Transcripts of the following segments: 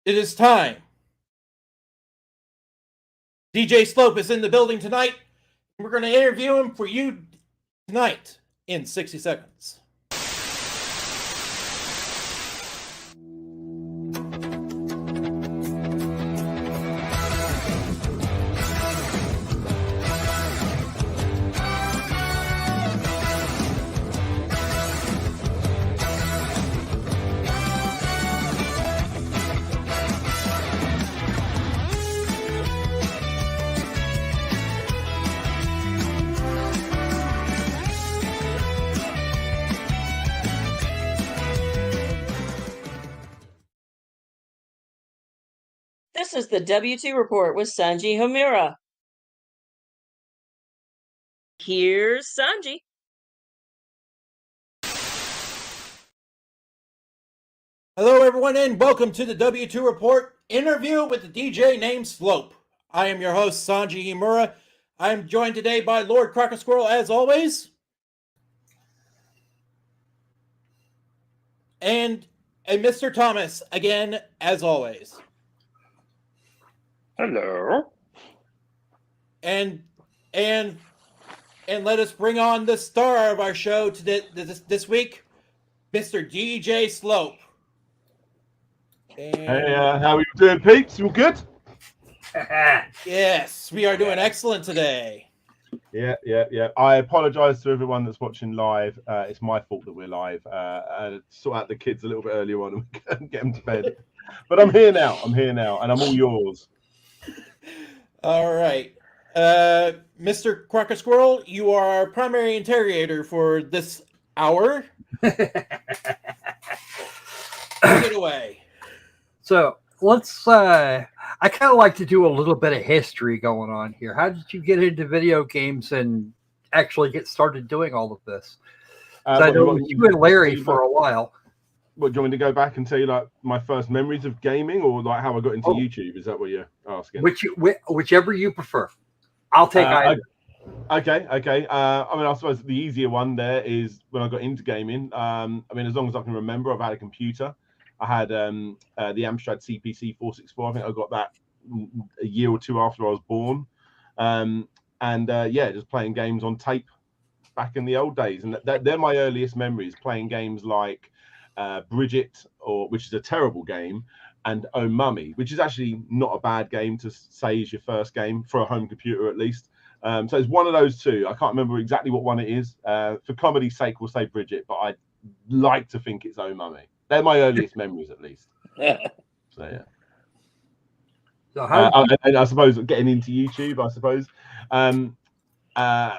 It is time. DJ Slope is in the building tonight. We're going to interview him for you tonight in 60 seconds. This is the W2 Report with Sanji Homura. Here's Sanji. Hello, everyone, and welcome to the W2 Report interview with the DJ named Slope. I am your host, Sanji Homura. I am joined today by Lord Crocker Squirrel, as always. And Mr. Thomas, again, as always. Hello. And let us bring on the star of our show this week, Mr. DJ Slope. And, hey, how are you doing, peeps? You all good? Yes, we are doing excellent today. Yeah. I apologise to everyone that's watching live. It's my fault that we're live. I sort out the kids a little bit earlier on and get them to bed. But I'm here now, and I'm all yours. All right. Mr. Crocker Squirrel, you are our primary interrogator for this hour. Take it away. So let's, I kind of like to do a little bit of history going on here. How did you get into video games and actually get started doing all of this? I know you and Larry for a while. What, do you want me to go back and tell you like my first memories of gaming, or like how I got into YouTube? Is that what you're asking? Whichever you prefer. I'll take either. Okay. I mean, I suppose the easier one there is when I got into gaming. I mean, as long as I can remember, I've had a computer. I had the Amstrad CPC 464. I think I got that a year or two after I was born. Just playing games on tape back in the old days. And they're my earliest memories, playing games like Bridget, which is a terrible game, and Oh Mummy, which is actually not a bad game to say is your first game for a home computer, at least. So it's one of those two. I can't remember exactly what one it is. For comedy's sake, we'll say Bridget, but I like to think it's Oh Mummy. They're my earliest memories, at least. So yeah. So and I suppose getting into YouTube, I suppose. I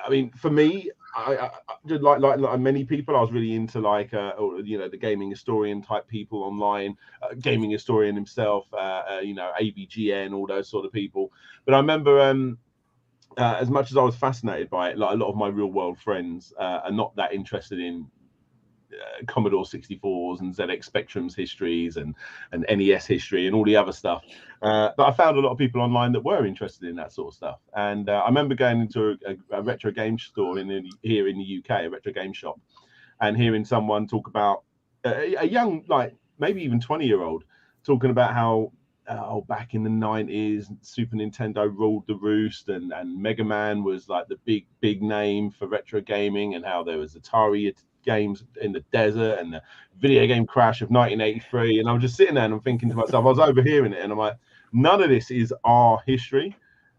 mean, for me, I did like many people. I was really into the gaming historian type people online, gaming historian himself, AVGN, all those sort of people. But I remember as much as I was fascinated by it, like a lot of my real world friends are not that interested in Commodore 64s and ZX Spectrum's histories and NES history and all the other stuff. But I found a lot of people online that were interested in that sort of stuff. And I remember going into a retro game store here in the UK, a retro game shop, and hearing someone talk about a young, like maybe even 20-year-old, talking about how back in the 90s, Super Nintendo ruled the roost, and Mega Man was like the big name for retro gaming, and how there was Atari games in the desert and the video game crash of 1983. And I was just sitting there and I'm thinking to myself, I was overhearing it and I'm like, none of this is our history.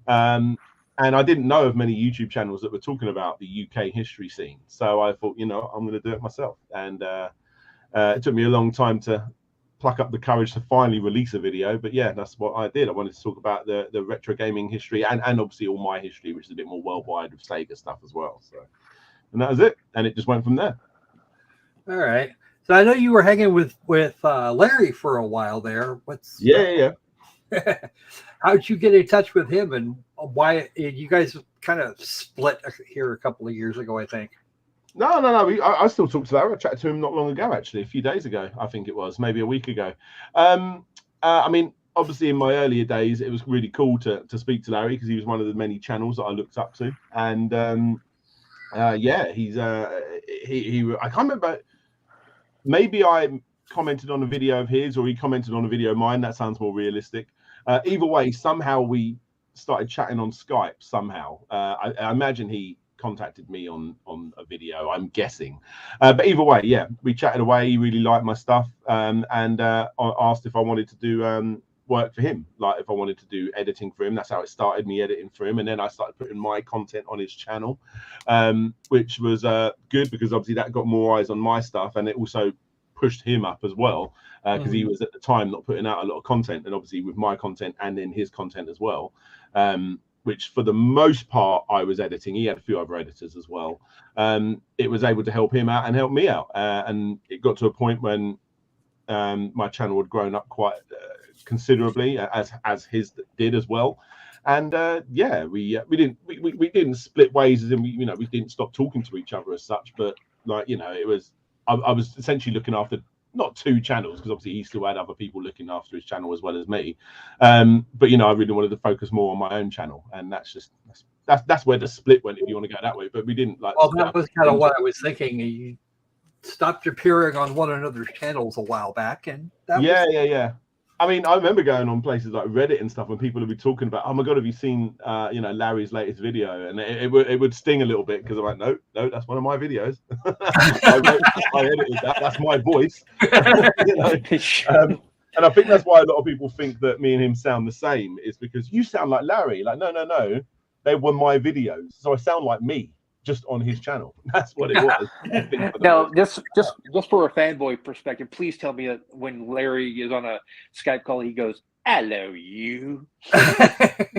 And I didn't know of many YouTube channels that were talking about the UK history scene. So I thought, I'm going to do it myself. And it took me a long time to pluck up the courage to finally release a video. But yeah, that's what I did. I wanted to talk about the retro gaming history and obviously all my history, which is a bit more worldwide with Sega stuff as well. So, and that was it. And it just went from there. All right. So I know you were hanging with Larry for a while there. Yeah. How'd you get in touch with him, and why you guys kind of split here a couple of years ago, I think? No. I still talk to Larry. I chatted to him not long ago, actually, a few days ago. I think it was maybe a week ago. I mean, obviously in my earlier days, it was really cool to speak to Larry because he was one of the many channels that I looked up to. And he's I can't remember. Maybe I commented on a video of his, or he commented on a video of mine. That sounds more realistic. Either way, somehow we started chatting on Skype. Somehow, I imagine he contacted me on a video, I'm guessing. But either way, yeah, we chatted away. He really liked my stuff, and asked if I wanted to do work for him, like if I wanted to do editing for him. That's how it started, me editing for him, and then I started putting my content on his channel, which was good, because obviously that got more eyes on my stuff, and it also pushed him up as well, because he was at the time not putting out a lot of content, and obviously with my content and then his content as well, which for the most part I was editing. He had a few other editors as well. It was able to help him out and help me out, and it got to a point when my channel had grown up quite considerably, as his did as well. And yeah, we didn't split ways, as in we didn't stop talking to each other as such, but like, it was, I was essentially looking after not two channels, because obviously he still had other people looking after his channel as well as me, but I really wanted to focus more on my own channel, and that's where the split went, if you want to go that way. But we didn't like. Well, that was kind of what I was thinking. You stopped appearing on one another's channels a while back, and yeah. I mean, I remember going on places like Reddit and stuff when people would be talking about, oh my God, have you seen, Larry's latest video? And it would sting a little bit, because I'm like, no, that's one of my videos. I edited that. That's my voice. And I think that's why a lot of people think that me and him sound the same, is because you sound like Larry. Like, no, they were my videos, so I sound like me, just on his channel. That's what it was. Now, just for a fanboy perspective, please tell me that when Larry is on a Skype call, he goes, "Hello, you."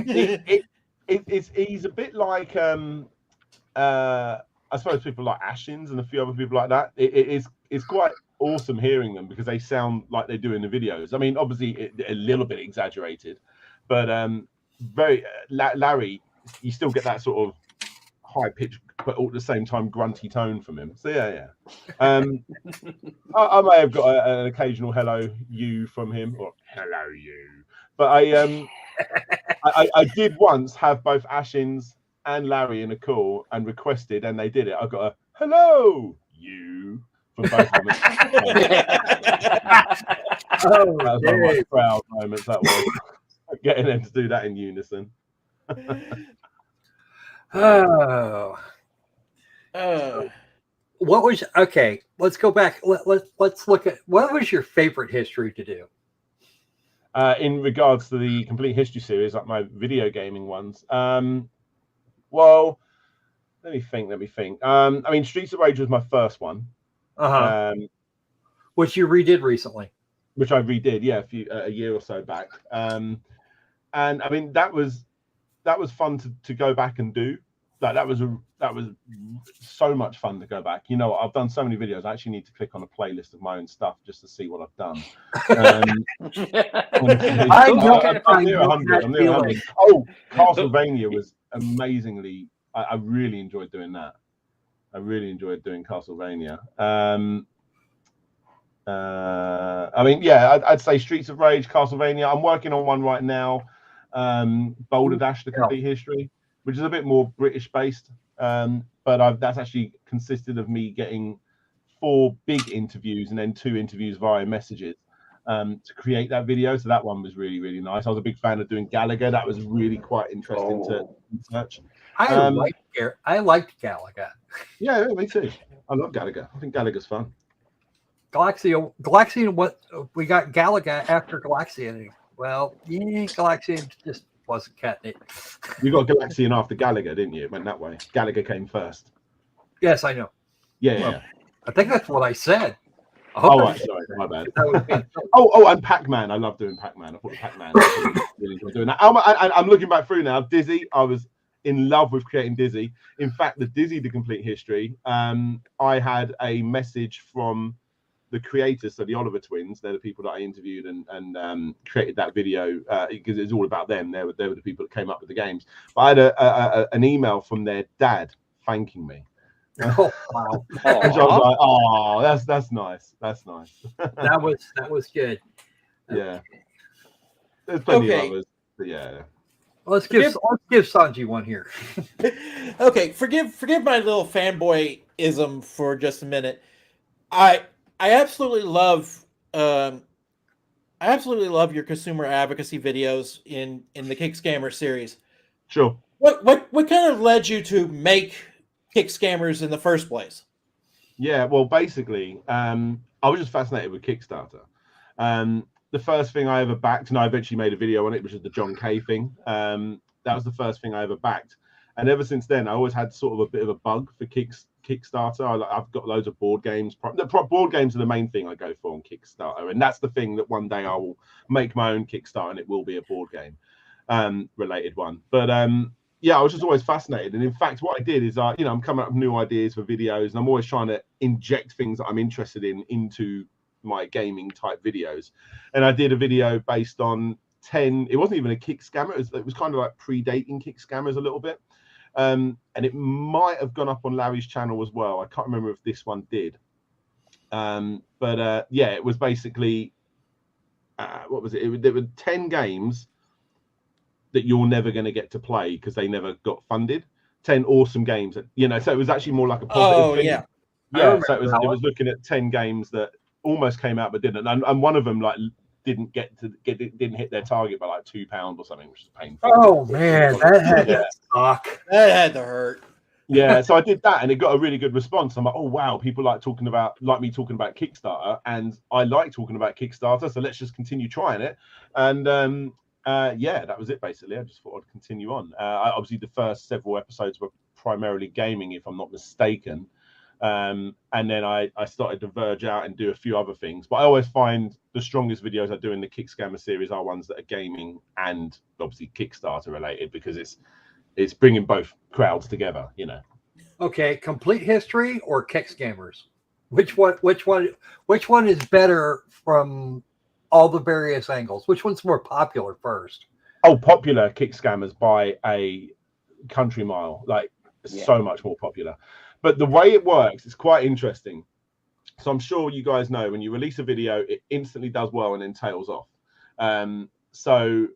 He's a bit like I suppose people like Ashins and a few other people like that. It's quite awesome hearing them, because they sound like they do in the videos. I mean, obviously a little bit exaggerated, but very Larry, you still get that sort of high pitch, but all at the same time grunty tone from him. So yeah. I may have got an occasional hello you from him, or hello you, but I did once have both Ashins and Larry in a call and requested, and they did it. I got a hello you from both of them. That was one of my proud moments, that was, getting them to do that in unison. What was okay? Let's go back. Let's look at, what was your favorite history to do? In regards to the complete history series, like my video gaming ones. Well, let me think. I mean, Streets of Rage was my first one. Which you redid recently. Which I redid, yeah, a year or so back. And I mean, that was fun to go back and do. Like that was so much fun to go back. I've done so many videos. I actually need to click on a playlist of my own stuff just to see what I've done. I'm near 100. Oh, Castlevania was amazingly. I really enjoyed doing that. I really enjoyed doing Castlevania. I mean, yeah, I'd say Streets of Rage, Castlevania. I'm working on one right now, Boulder Dash: The Complete History, which is a bit more British based, but that's actually consisted of me getting 4 big interviews and then 2 interviews via messages to create that video. So that one was really, really nice. I was a big fan of doing Gallagher. That was really quite interesting to research. I liked Gallagher. Yeah, me too. I love Gallagher. I think Gallagher's fun. Galaxian, what we got Gallagher after Galaxian. Well, Galaxian just wasn't cutting it. You got Galaxian after Gallagher, didn't you? It went that way. Gallagher came first. Yes, I know. Yeah. I think that's what I said. Right, sorry, my bad. And Pac-Man. I love doing Pac-Man. I thought Pac-Man. Really enjoyed doing that. I'm looking back through now. Dizzy, I was in love with creating Dizzy. In fact, the Dizzy: The Complete History, I had a message from the creators, so the Oliver twins. They're the people that I interviewed and created that video, because it's all about them. They were the people that came up with the games. But I had an email from their dad thanking me. Oh wow! Which I was like, oh, that's nice. That's nice. that was good. Yeah. There's plenty of others, but yeah. Let's give Sanji one here. Okay, forgive my little fanboyism for just a minute. I absolutely love I absolutely love your consumer advocacy videos in the Kick Scammer series. Sure. What kind of led you to make Kick Scammers in the first place? Yeah, well, basically, I was just fascinated with Kickstarter. The first thing I ever backed, and I eventually made a video on it, which is the John Kay thing. That was the first thing I ever backed, and ever since then, I always had sort of a bit of a bug for Kickstarter. I've got loads of board games. Board games are the main thing I go for on Kickstarter, and that's the thing that one day I will make my own Kickstarter, and it will be a board game related one. But yeah, I was just always fascinated. And in fact, what I did is I'm coming up with new ideas for videos, and I'm always trying to inject things that I'm interested in into my gaming type videos. And I did a video based on 10, it wasn't even a Kick Scammer, it was kind of like predating Kick Scammers a little bit. And it might have gone up on Larry's channel as well. I can't remember if this one did. But yeah, it was basically, what was it? There were 10 games that you're never going to get to play because they never got funded. 10 awesome games that, so it was actually more like a positive thing. Yeah, so it was looking at 10 games that almost came out but didn't, and one of them didn't hit their target by like £2 or something, which is painful. Oh man, that had to suck. That had to hurt. Yeah, so I did that, and it got a really good response. I'm like, oh wow, people like me talking about Kickstarter, and I like talking about Kickstarter, so let's just continue trying it. And yeah, that was it basically. I just thought I'd continue on. Obviously, the first several episodes were primarily gaming, if I'm not mistaken. And then I started to verge out and do a few other things. But I always find the strongest videos I do in the Kick Scammer series are ones that are gaming and obviously Kickstarter related, because it's bringing both crowds together, Okay, complete history or Kick Scammers? Which one is better from all the various angles? Which one's more popular first? Oh, popular Kick Scammers by a country mile, so much more popular. But the way it works is quite interesting. So I'm sure you guys know when you release a video, it instantly does well and then tails off. So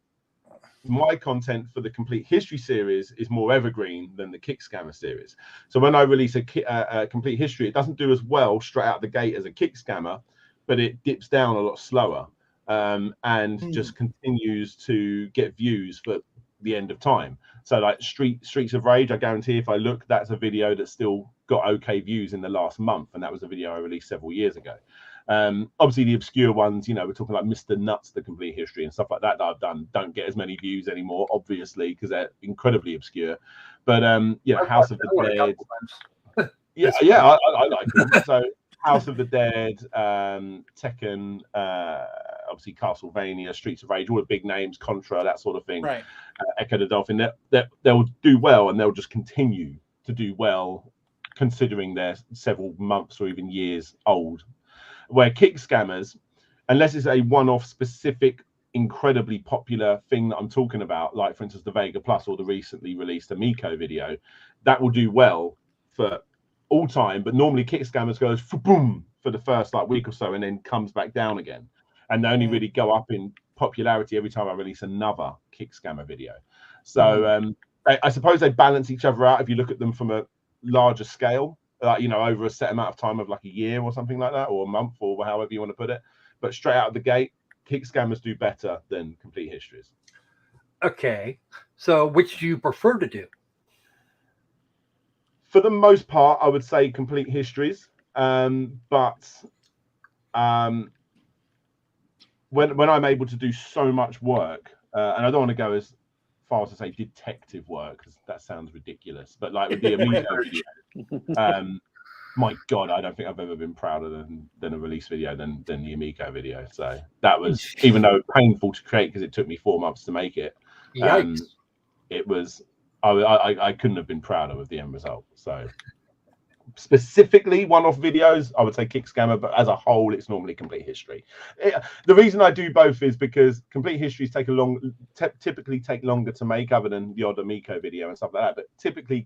my content for the Complete History series is more evergreen than the Kick Scammer series. So when I release a Complete History, it doesn't do as well straight out the gate as a Kick Scammer, but it dips down a lot slower and just continues to get views for the end of time. So like Streets of Rage, I guarantee if I look, that's a video that still got okay views in the last month, and that was a video I released several years ago. Obviously the obscure ones, we're talking like Mr. Nuts, the Complete History and stuff like that I've done, don't get as many views anymore, obviously, because they're incredibly obscure. But House of the Dead, yeah, I like them. So House of the Dead, Tekken, obviously Castlevania, Streets of Rage, all the big names, Contra, that sort of thing. Right. Echo the Dolphin, they'll do well, and they'll just continue to do well, considering they're several months or even years old. Where Kick Scammers, unless it's a one-off specific, incredibly popular thing that I'm talking about, like for instance the Vega Plus or the recently released Amico video, that will do well for all time. But normally Kick Scammers goes boom for the first week or so and then comes back down again, and they only really go up in popularity every time I release another Kick Scammer video. So I suppose they balance each other out if you look at them from a larger scale, over a set amount of time of like a year or something like that, or a month, or however you want to put it. But straight out of the gate, Kick Scammers do better than Complete Histories. Okay, so which do you prefer to do? For the most part, I would say Complete Histories, but when I'm able to do so much work, and I don't want to go as far as to say detective work, because that sounds ridiculous, but like with the Amico video, my God, I don't think I've ever been prouder than a release video than the Amico video. So that was, even though painful to create because it took me 4 months to make it, it was, I couldn't have been prouder with the end result. So specifically one-off videos, I would say Kick Scammer, but as a whole, it's normally Complete History. The reason I do both is because Complete Histories typically take longer to make, other than the odd Amico video and stuff like that. But typically,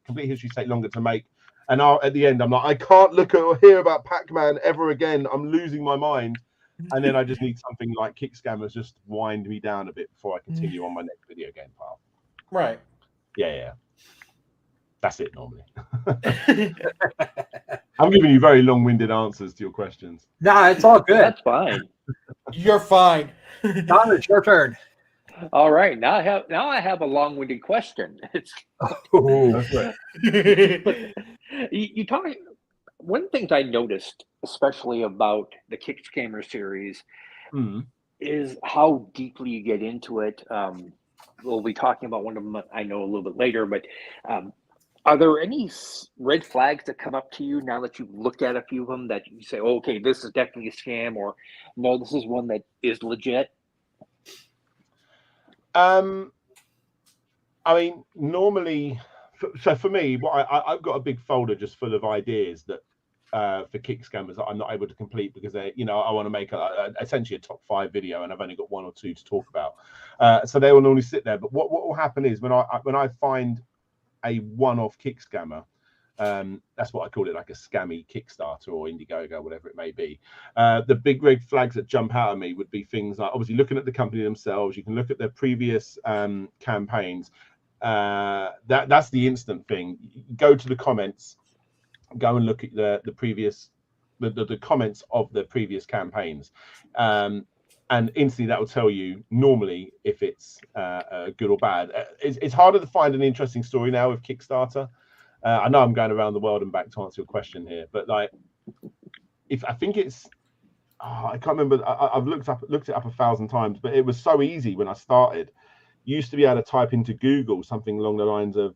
Complete Histories take longer to make. And at the end, I'm like, I can't look at or hear about Pac-Man ever again. I'm losing my mind. And then I just need something like Kick Scammers just to wind me down a bit before I continue on my next video game path. Right. Yeah. That's it normally. I'm giving you very long-winded answers to your questions. Nah, it's all good. That's fine. You're fine. Don, it's your turn. All right, now I have a long-winded question. It's Ooh. you talk. One of the things I noticed, especially about the Kick Scammer series, is how deeply you get into it. We'll be talking about one of them, I know, a little bit later, but are there any red flags that come up to you now that you've looked at a few of them that you say, oh, okay, this is definitely a scam, or no, this is one that is legit? I mean, normally, so for me, I've got a big folder just full of ideas that for kick scammers that I'm not able to complete because I want to make essentially a top 5 video, and I've only got 1 or 2 to talk about. So they will normally sit there. But what will happen is when I find a one-off kick scammer, that's what I call it, like a scammy Kickstarter or Indiegogo, whatever it may be. The big red flags that jump out at me would be things like, obviously, looking at the company themselves. You can look at their previous campaigns. That's the instant thing. Go to the comments, go and look at the previous the comments of the previous campaigns, and instantly that will tell you normally if it's good or bad. It's harder to find an interesting story now with Kickstarter. I know I'm going around the world and back to answer your question here, but like, if I think it's, I can't remember. I've looked it up 1,000 times, but it was so easy when I started. You used to be able to type into Google something along the lines of,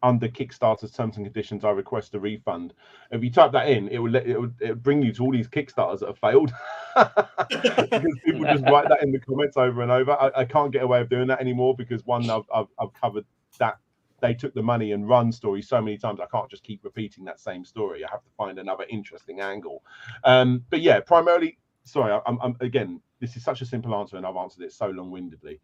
under Kickstarter's terms and conditions, I request a refund. If you type that in, it would bring you to all these Kickstarters that have failed because people just write that in the comments over and over. I can't get away with doing that anymore because one, I've covered that they took the money and run story so many times. I can't just keep repeating that same story. I have to find another interesting angle. But yeah, primarily, sorry, I'm again, this is such a simple answer and I've answered it so long-windedly.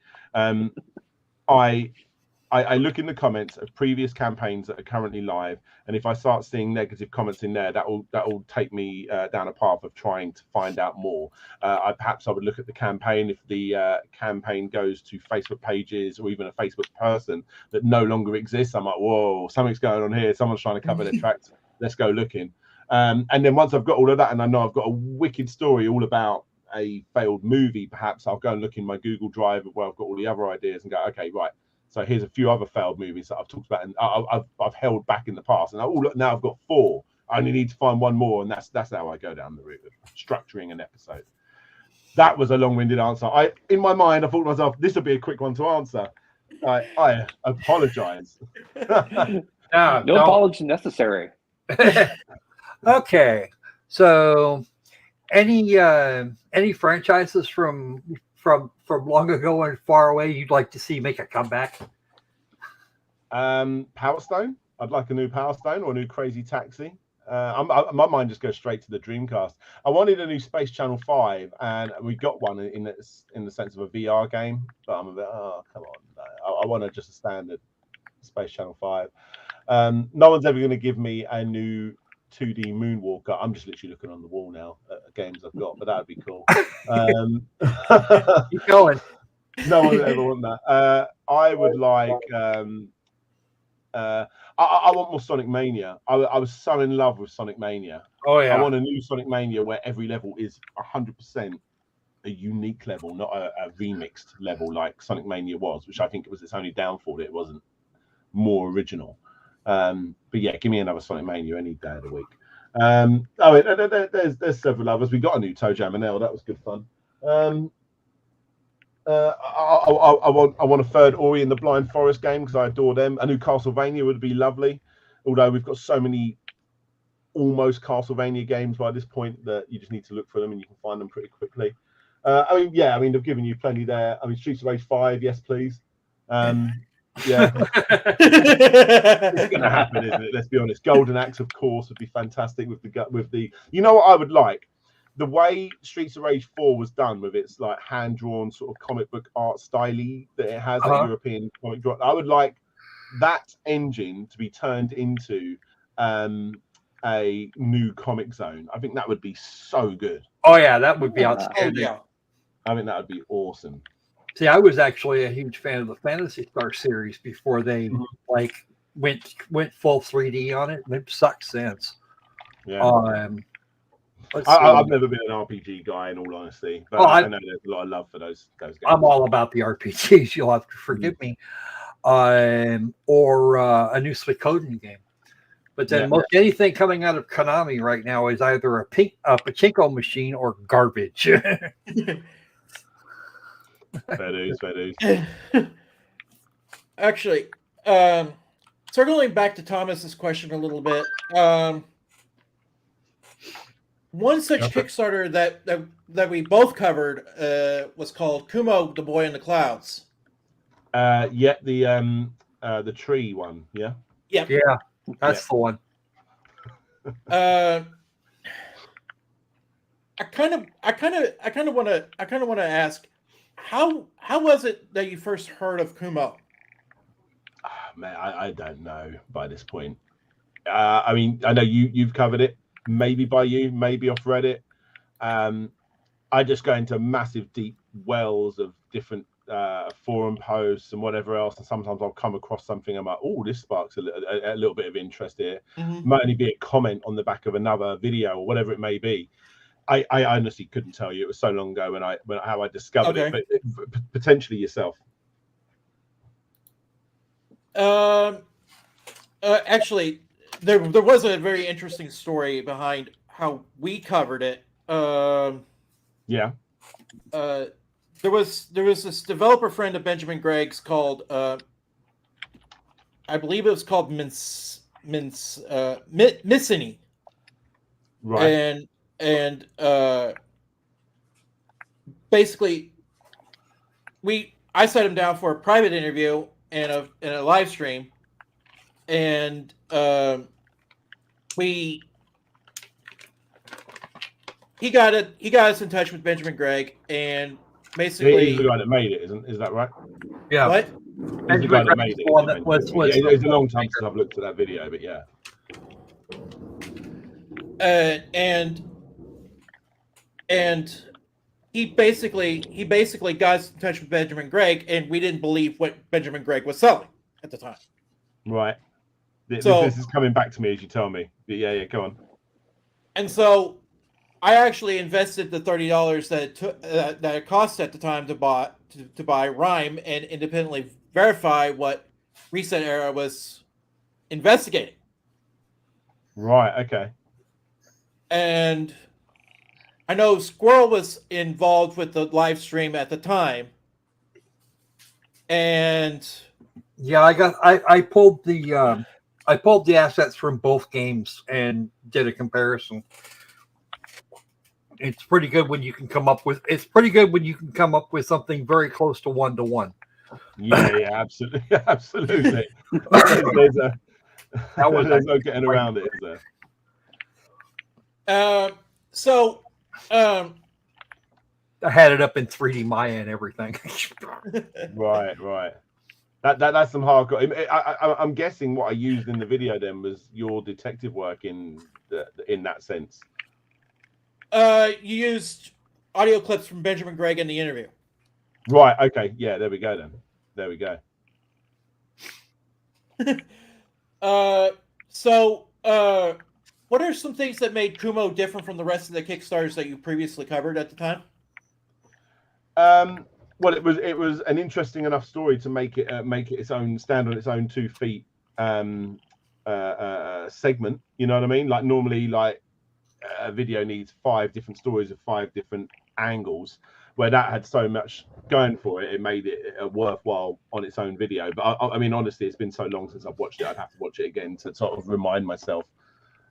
I look in the comments of previous campaigns that are currently live, and if I start seeing negative comments in there, that will take me down a path of trying to find out more. Perhaps I would look at the campaign. If the campaign goes to Facebook pages or even a Facebook person that no longer exists, I'm like, whoa, something's going on here. Someone's trying to cover their tracks. Let's go looking. And then once I've got all of that, and I know I've got a wicked story all about a failed movie, perhaps I'll go and look in my Google Drive where I've got all the other ideas and go, okay, right. So here's a few other failed movies that I've talked about and I've held back in the past. And now I've got 4. I only need to find one more, and that's how I go down the route of structuring an episode. That was a long-winded answer. In my mind, I thought to myself, this will be a quick one to answer. I apologize. No apology necessary. Okay, so any franchises from long ago and far away you'd like to see make a comeback? Power Stone. I'd like a new Power Stone or a new Crazy Taxi. My mind just goes straight to the Dreamcast. I wanted a new Space Channel 5, and we got one in the sense of a VR game. But I'm a bit, oh, come on. No. I want just a standard Space Channel 5. No one's ever going to give me a new 2D Moonwalker. I'm just literally looking on the wall now at games I've got, but that would be cool. Keep going. No one would ever want that. I would like. I want more Sonic Mania. I was so in love with Sonic Mania. Oh yeah. I want a new Sonic Mania where every level is 100% a unique level, not a remixed level like Sonic Mania was, which I think it was its only downfall that it wasn't more original. But yeah, give me another Sonic Mania any day of the week. There's several others. We got a new Toe Jam and L. That was good fun. I want a third Ori and the Blind Forest game because I adore them. A new Castlevania would be lovely, although we've got so many almost Castlevania games by this point that you just need to look for them and you can find them pretty quickly. I've given you plenty there. I mean, Streets of Rage 5, yes, please. Yeah, it's going to happen, isn't it? Let's be honest. Golden Axe, of course, would be fantastic with the. You know what I would like? The way Streets of Rage 4 was done with its like hand-drawn sort of comic book art style that it has, that European comic draw. I would like that engine to be turned into a new Comic Zone. I think that would be so good. Oh yeah, that would be outstanding. Yeah. I think that would be awesome. See, I was actually a huge fan of the Phantasy Star series before they went full 3D on it. It sucks since. Yeah. I've never been an RPG guy, in all honesty, but I know there's a lot of love for those games. I'm all about the RPGs. You'll have to forgive me. Or a new Suikoden game. But then anything coming out of Konami right now is either a pachinko machine or garbage. Fair dues. Actually, circling back to Thomas's question a little bit, one such Kickstarter that we both covered was called Kumo, the Boy in the Clouds. The tree one, yeah. Yep. Yeah, that's the one. I kind of want to ask, how was it that you first heard of Kumo? Man, I don't know by this point. I mean, I know you've covered it, maybe by you, maybe off Reddit. I just go into massive deep wells of different forum posts and whatever else, and sometimes I'll come across something. I'm like, oh, this sparks a little bit of interest here. Mm-hmm. Might only be a comment on the back of another video or whatever it may be. I honestly couldn't tell you. It was so long ago when how I discovered it, but potentially yourself. Actually, there was a very interesting story behind how we covered it. There was this developer friend of Benjamin Gregg's called I believe it was called Missini. Right. And basically I set him down for a private interview and a live stream, and he got us in touch with Benjamin Gregg, and basically he's the guy that made it, is that right? Yeah. What? He's the guy that made it. One that was it's a long time since I've looked at that video, but yeah. And he basically got us in touch with Benjamin Gregg, and we didn't believe what Benjamin Gregg was selling at the time. Right. This is coming back to me as you tell me. But yeah, go on. And so I actually invested the $30 that it cost at the time to buy Rime and independently verify what Reset Era was investigating. Right. Okay. And I know Squirrel was involved with the live stream at the time, and yeah, I pulled the assets from both games and did a comparison. It's pretty good when you can come up with something very close to 1-to-1. Yeah, absolutely. There's no getting around it, is there? So I had it up in 3D Maya and everything. Right. That's some hardcore. I'm guessing what I used in the video then was your detective work in that sense. You used audio clips from Benjamin Gregg in the interview. Right. Okay. Yeah. There we go. Then. There we go. What are some things that made Kumo different from the rest of the Kickstarters that you previously covered at the time? Well, it was an interesting enough story to make it its own, stand on its own 2 feet segment. You know what I mean? Like normally, like a video needs 5 different stories of 5 different angles. Where that had so much going for it, it made it worthwhile on its own video. But I mean, honestly, it's been so long since I've watched it. I'd have to watch it again to sort of remind myself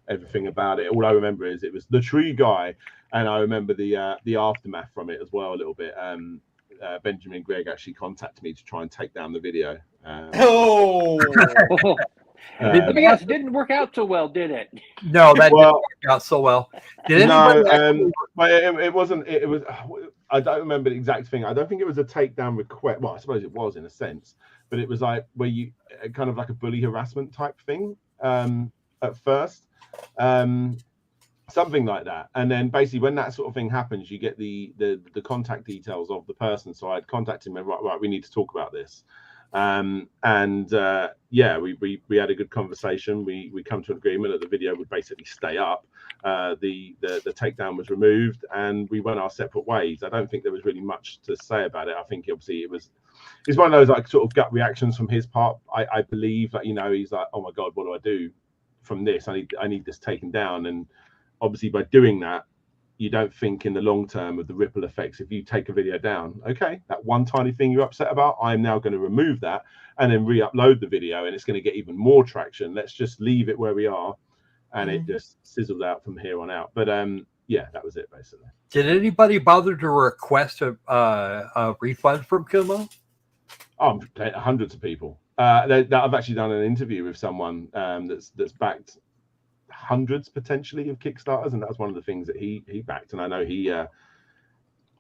everything about it. All I remember is it was the tree guy, and I remember the aftermath from it as well a little bit. Benjamin Gregg actually contacted me to try and take down the video. It didn't work out so well, did it? No, that didn't work out so well. Did anybody? But it wasn't. It was. I don't remember the exact thing. I don't think it was a takedown request. Well, I suppose it was in a sense, but it was like where you kind of like a bully harassment type thing at first, something like that. And then basically when that sort of thing happens, you get the contact details of the person. So I'd contact him and right, we need to talk about this. Yeah, we had a good conversation. We come to an agreement that the video would basically stay up. The takedown was removed, and we went our separate ways. I don't think there was really much to say about it. I think obviously it's one of those like sort of gut reactions from his part. I believe that, you know, he's like, oh my god, what do I do from this? I need this taken down. And obviously by doing that, you don't think in the long term of the ripple effects. If you take a video down, okay, that one tiny thing you're upset about, I'm now going to remove that and then re-upload the video, and it's going to get even more traction. Let's just leave it where we are, and it just sizzled out from here on out. But yeah, that was it basically. Did anybody bother to request a refund from Kumo? Oh, hundreds of people. I've actually done an interview with someone that's backed hundreds potentially of Kickstarters, and that was one of the things that he backed. And I know he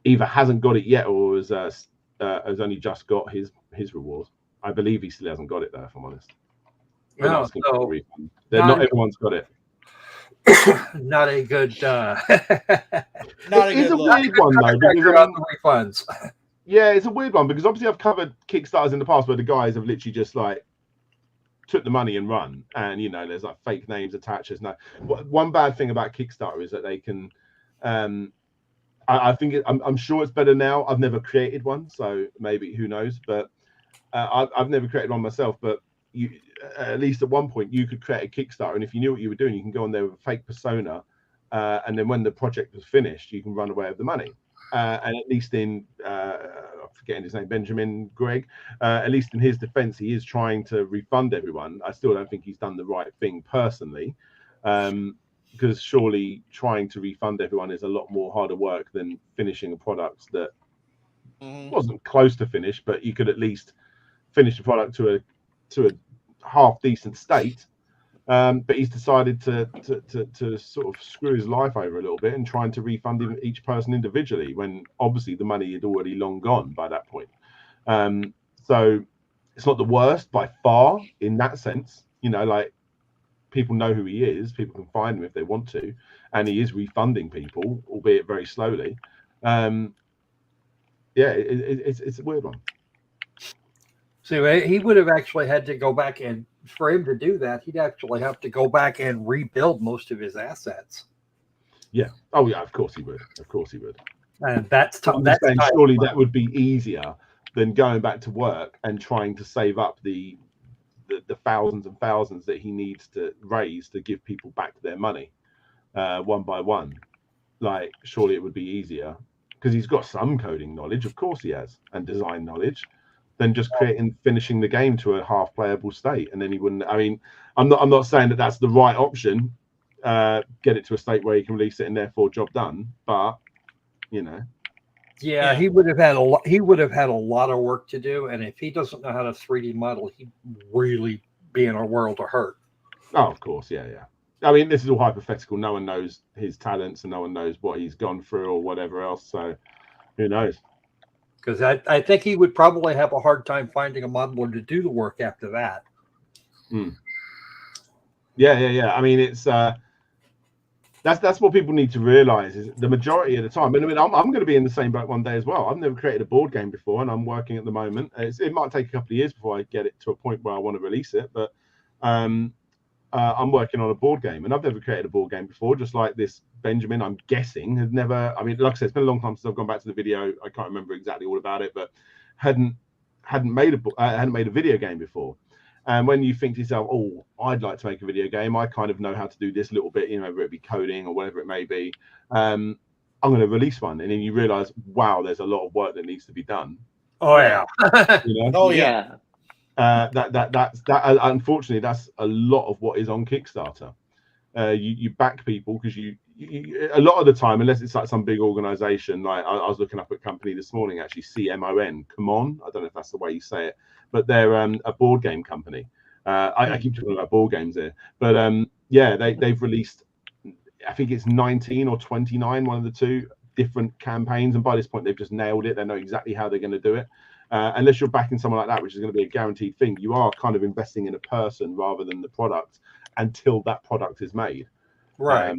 either hasn't got it yet or has only just got his reward. I believe he still hasn't got it though, if I'm honest. No, so not everyone's got it. Not a good. Not a It's good a look. weird one though, because on the refunds. yeah, it's a weird one because obviously I've covered Kickstarters in the past where the guys have literally just like took the money and run, and you know there's like fake names attached. There's no one bad thing about Kickstarter is that they can I think I'm sure it's better now. I've never created one, so maybe who knows, but I've never created one myself. But you at least at one point you could create a Kickstarter, and if you knew what you were doing, you can go on there with a fake persona, and then when the project was finished you can run away with the money. And at least in I'm forgetting his name, Benjamin Gregg, at least in his defense, he is trying to refund everyone. I still don't think he's done the right thing personally, because surely trying to refund everyone is a lot more harder work than finishing a product that wasn't close to finish, but you could at least finish the product to a half decent state. But he's decided to sort of screw his life over a little bit and trying to refund each person individually when obviously the money had already long gone by that point. So it's not the worst by far in that sense. You know, like people know who he is, people can find him if they want to, and he is refunding people, albeit very slowly. Yeah, it's a weird one. So he would have actually had to go back, and for him to do that, he'd actually have to go back and rebuild most of his assets. Yeah. Oh, yeah. Of course he would. Of course he would. And that's tough. Surely that would be easier than going back to work and trying to save up the thousands and thousands that he needs to raise to give people back their money one by one. Like, surely it would be easier because he's got some coding knowledge. Of course he has, and design knowledge. Than just finishing the game to a half playable state, and then he wouldn't. I mean, I'm not saying that that's the right option. Get it to a state where you can release it and therefore job done. But you know, yeah, he would have had a lot. He would have had a lot of work to do, and if he doesn't know how to 3D model, he'd really be in a world of hurt. Oh, of course, yeah. I mean, this is all hypothetical. No one knows his talents, and no one knows what he's gone through or whatever else. So, who knows? Because I think he would probably have a hard time finding a modeler to do the work after that. Yeah. I mean, it's that's what people need to realize is the majority of the time. And I mean, I'm going to be in the same boat one day as well. I've never created a board game before, and I'm working at the moment. It might take a couple of years before I get it to a point where I want to release it, but I'm working on a board game, and I've never created a board game before. Just like this Benjamin, I'm guessing, has never. I mean, like I said, it's been a long time since I've gone back to the video. I can't remember exactly all about it, but hadn't made a video game before. And when you think to yourself, "Oh, I'd like to make a video game. I kind of know how to do this little bit, you know, whether it be coding or whatever it may be. I'm going to release one," and then you realize, "Wow, there's a lot of work that needs to be done." Oh yeah. You know? Oh yeah. That's unfortunately that's a lot of what is on Kickstarter. You back people because you a lot of the time, unless it's like some big organization, like I was looking up at a company this morning, actually, CMON, come on, I don't know if that's the way you say it, but they're a board game company. I keep talking about board games here, but yeah, they've released, I think it's 19 or 29, one of the two different campaigns, and by this point they've just nailed it. They know exactly how they're going to do it. Unless you're backing someone like that, which is going to be a guaranteed thing, you are kind of investing in a person rather than the product until that product is made. Right.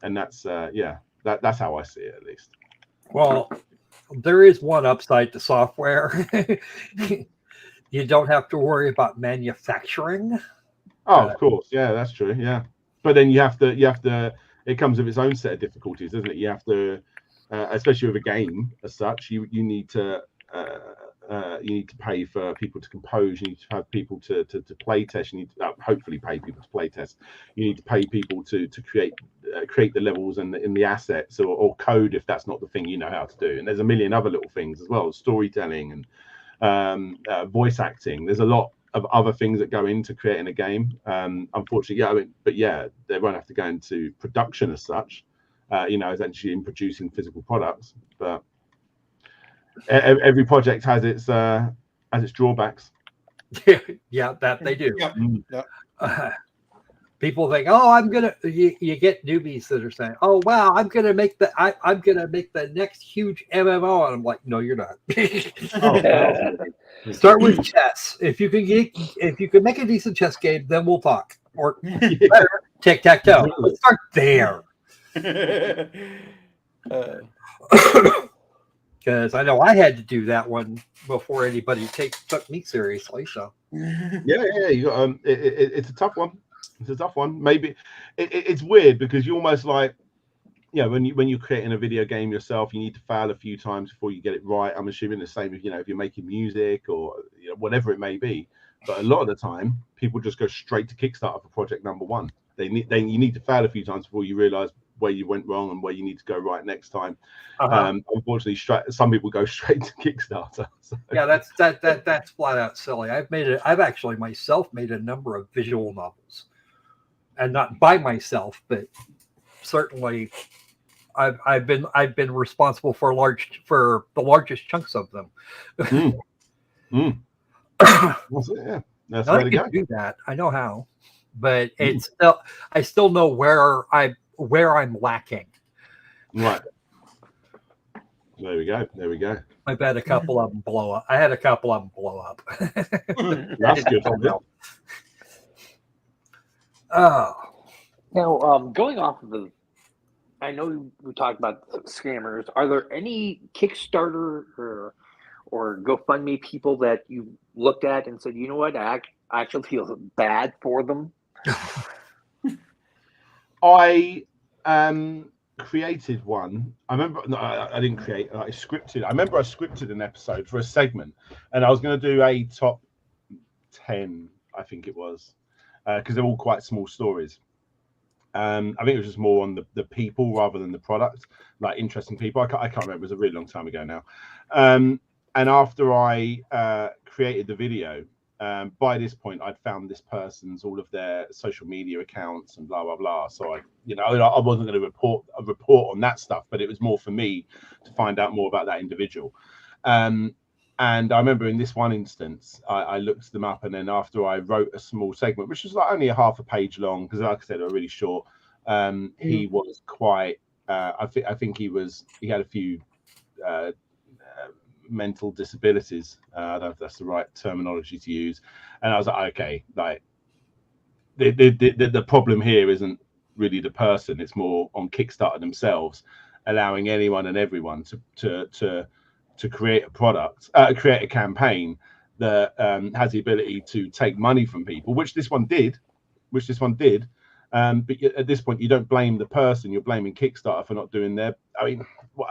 And that's that's how I see it, at least. Well, there is one upside to software. You don't have to worry about manufacturing. Oh, of course, yeah, that's true. Yeah, but then you have to. It comes with its own set of difficulties, doesn't it? You have to, especially with a game as such, you need to. You need to pay for people to compose. You need to have people to play test. You need to hopefully pay people to play test. You need to pay people to create the levels and the assets or code if that's not the thing you know how to do. And there's a million other little things as well, storytelling and voice acting. There's a lot of other things that go into creating a game. Unfortunately, yeah, but yeah, they won't have to go into production as such. As actually in producing physical products, but every project has its drawbacks. Yeah, that they do. Yep. Mm. Yep. People think, oh, I'm gonna. You get newbies that are saying, oh wow, I'm gonna make the next huge MMO, and I'm like, no, you're not. Start with chess. If you can make a decent chess game, then we'll talk. Or better, tic-tac-toe. Let's start there. Because I know I had to do that one before anybody took me seriously. So Yeah. You got, it's a tough one. It's a tough one. Maybe it's weird because you almost like, when you're creating a video game yourself, you need to fail a few times before you get it right. I'm assuming the same if you're making music or whatever it may be. But a lot of the time, people just go straight to Kickstarter for project number one. You need to fail a few times before you realize where you went wrong and where you need to go right next time. Unfortunately, some people go straight to Kickstarter. So. Yeah, that's flat out silly. I've actually myself made a number of visual novels, and not by myself, but certainly I've been responsible for the largest chunks of them. That's it, yeah. That's the way to go. Do that. I know how, but I still know where I'm lacking. Right. There we go. I've had a couple of them blow up. That's good. Oh. Now, going off of I know we talked about scammers. Are there any Kickstarter or GoFundMe people that you looked at and said, you know what, I actually feel bad for them? I created one. I remember. No, I didn't create. I scripted. I remember I scripted an episode for a segment, and I was going to do a top 10. I think it was because they're all quite small stories. I think it was just more on the people rather than the product, like interesting people. I can't remember. It was a really long time ago now. And after I created the video, by this point, I'd found this person's all of their social media accounts and blah blah blah. So I wasn't going to report on that stuff, but it was more for me to find out more about that individual. And I remember in this one instance, I looked them up, and then after I wrote a small segment, which was like only a half a page long, because like I said, they were really short. He was quite. I think he had a few mental disabilities. I don't know if that's the right terminology to use. And I was like, okay, like the problem here isn't really the person; it's more on Kickstarter themselves, allowing anyone and everyone to create a product, create a campaign that has the ability to take money from people, which this one did. But at this point, you don't blame the person; you're blaming Kickstarter for not doing their. I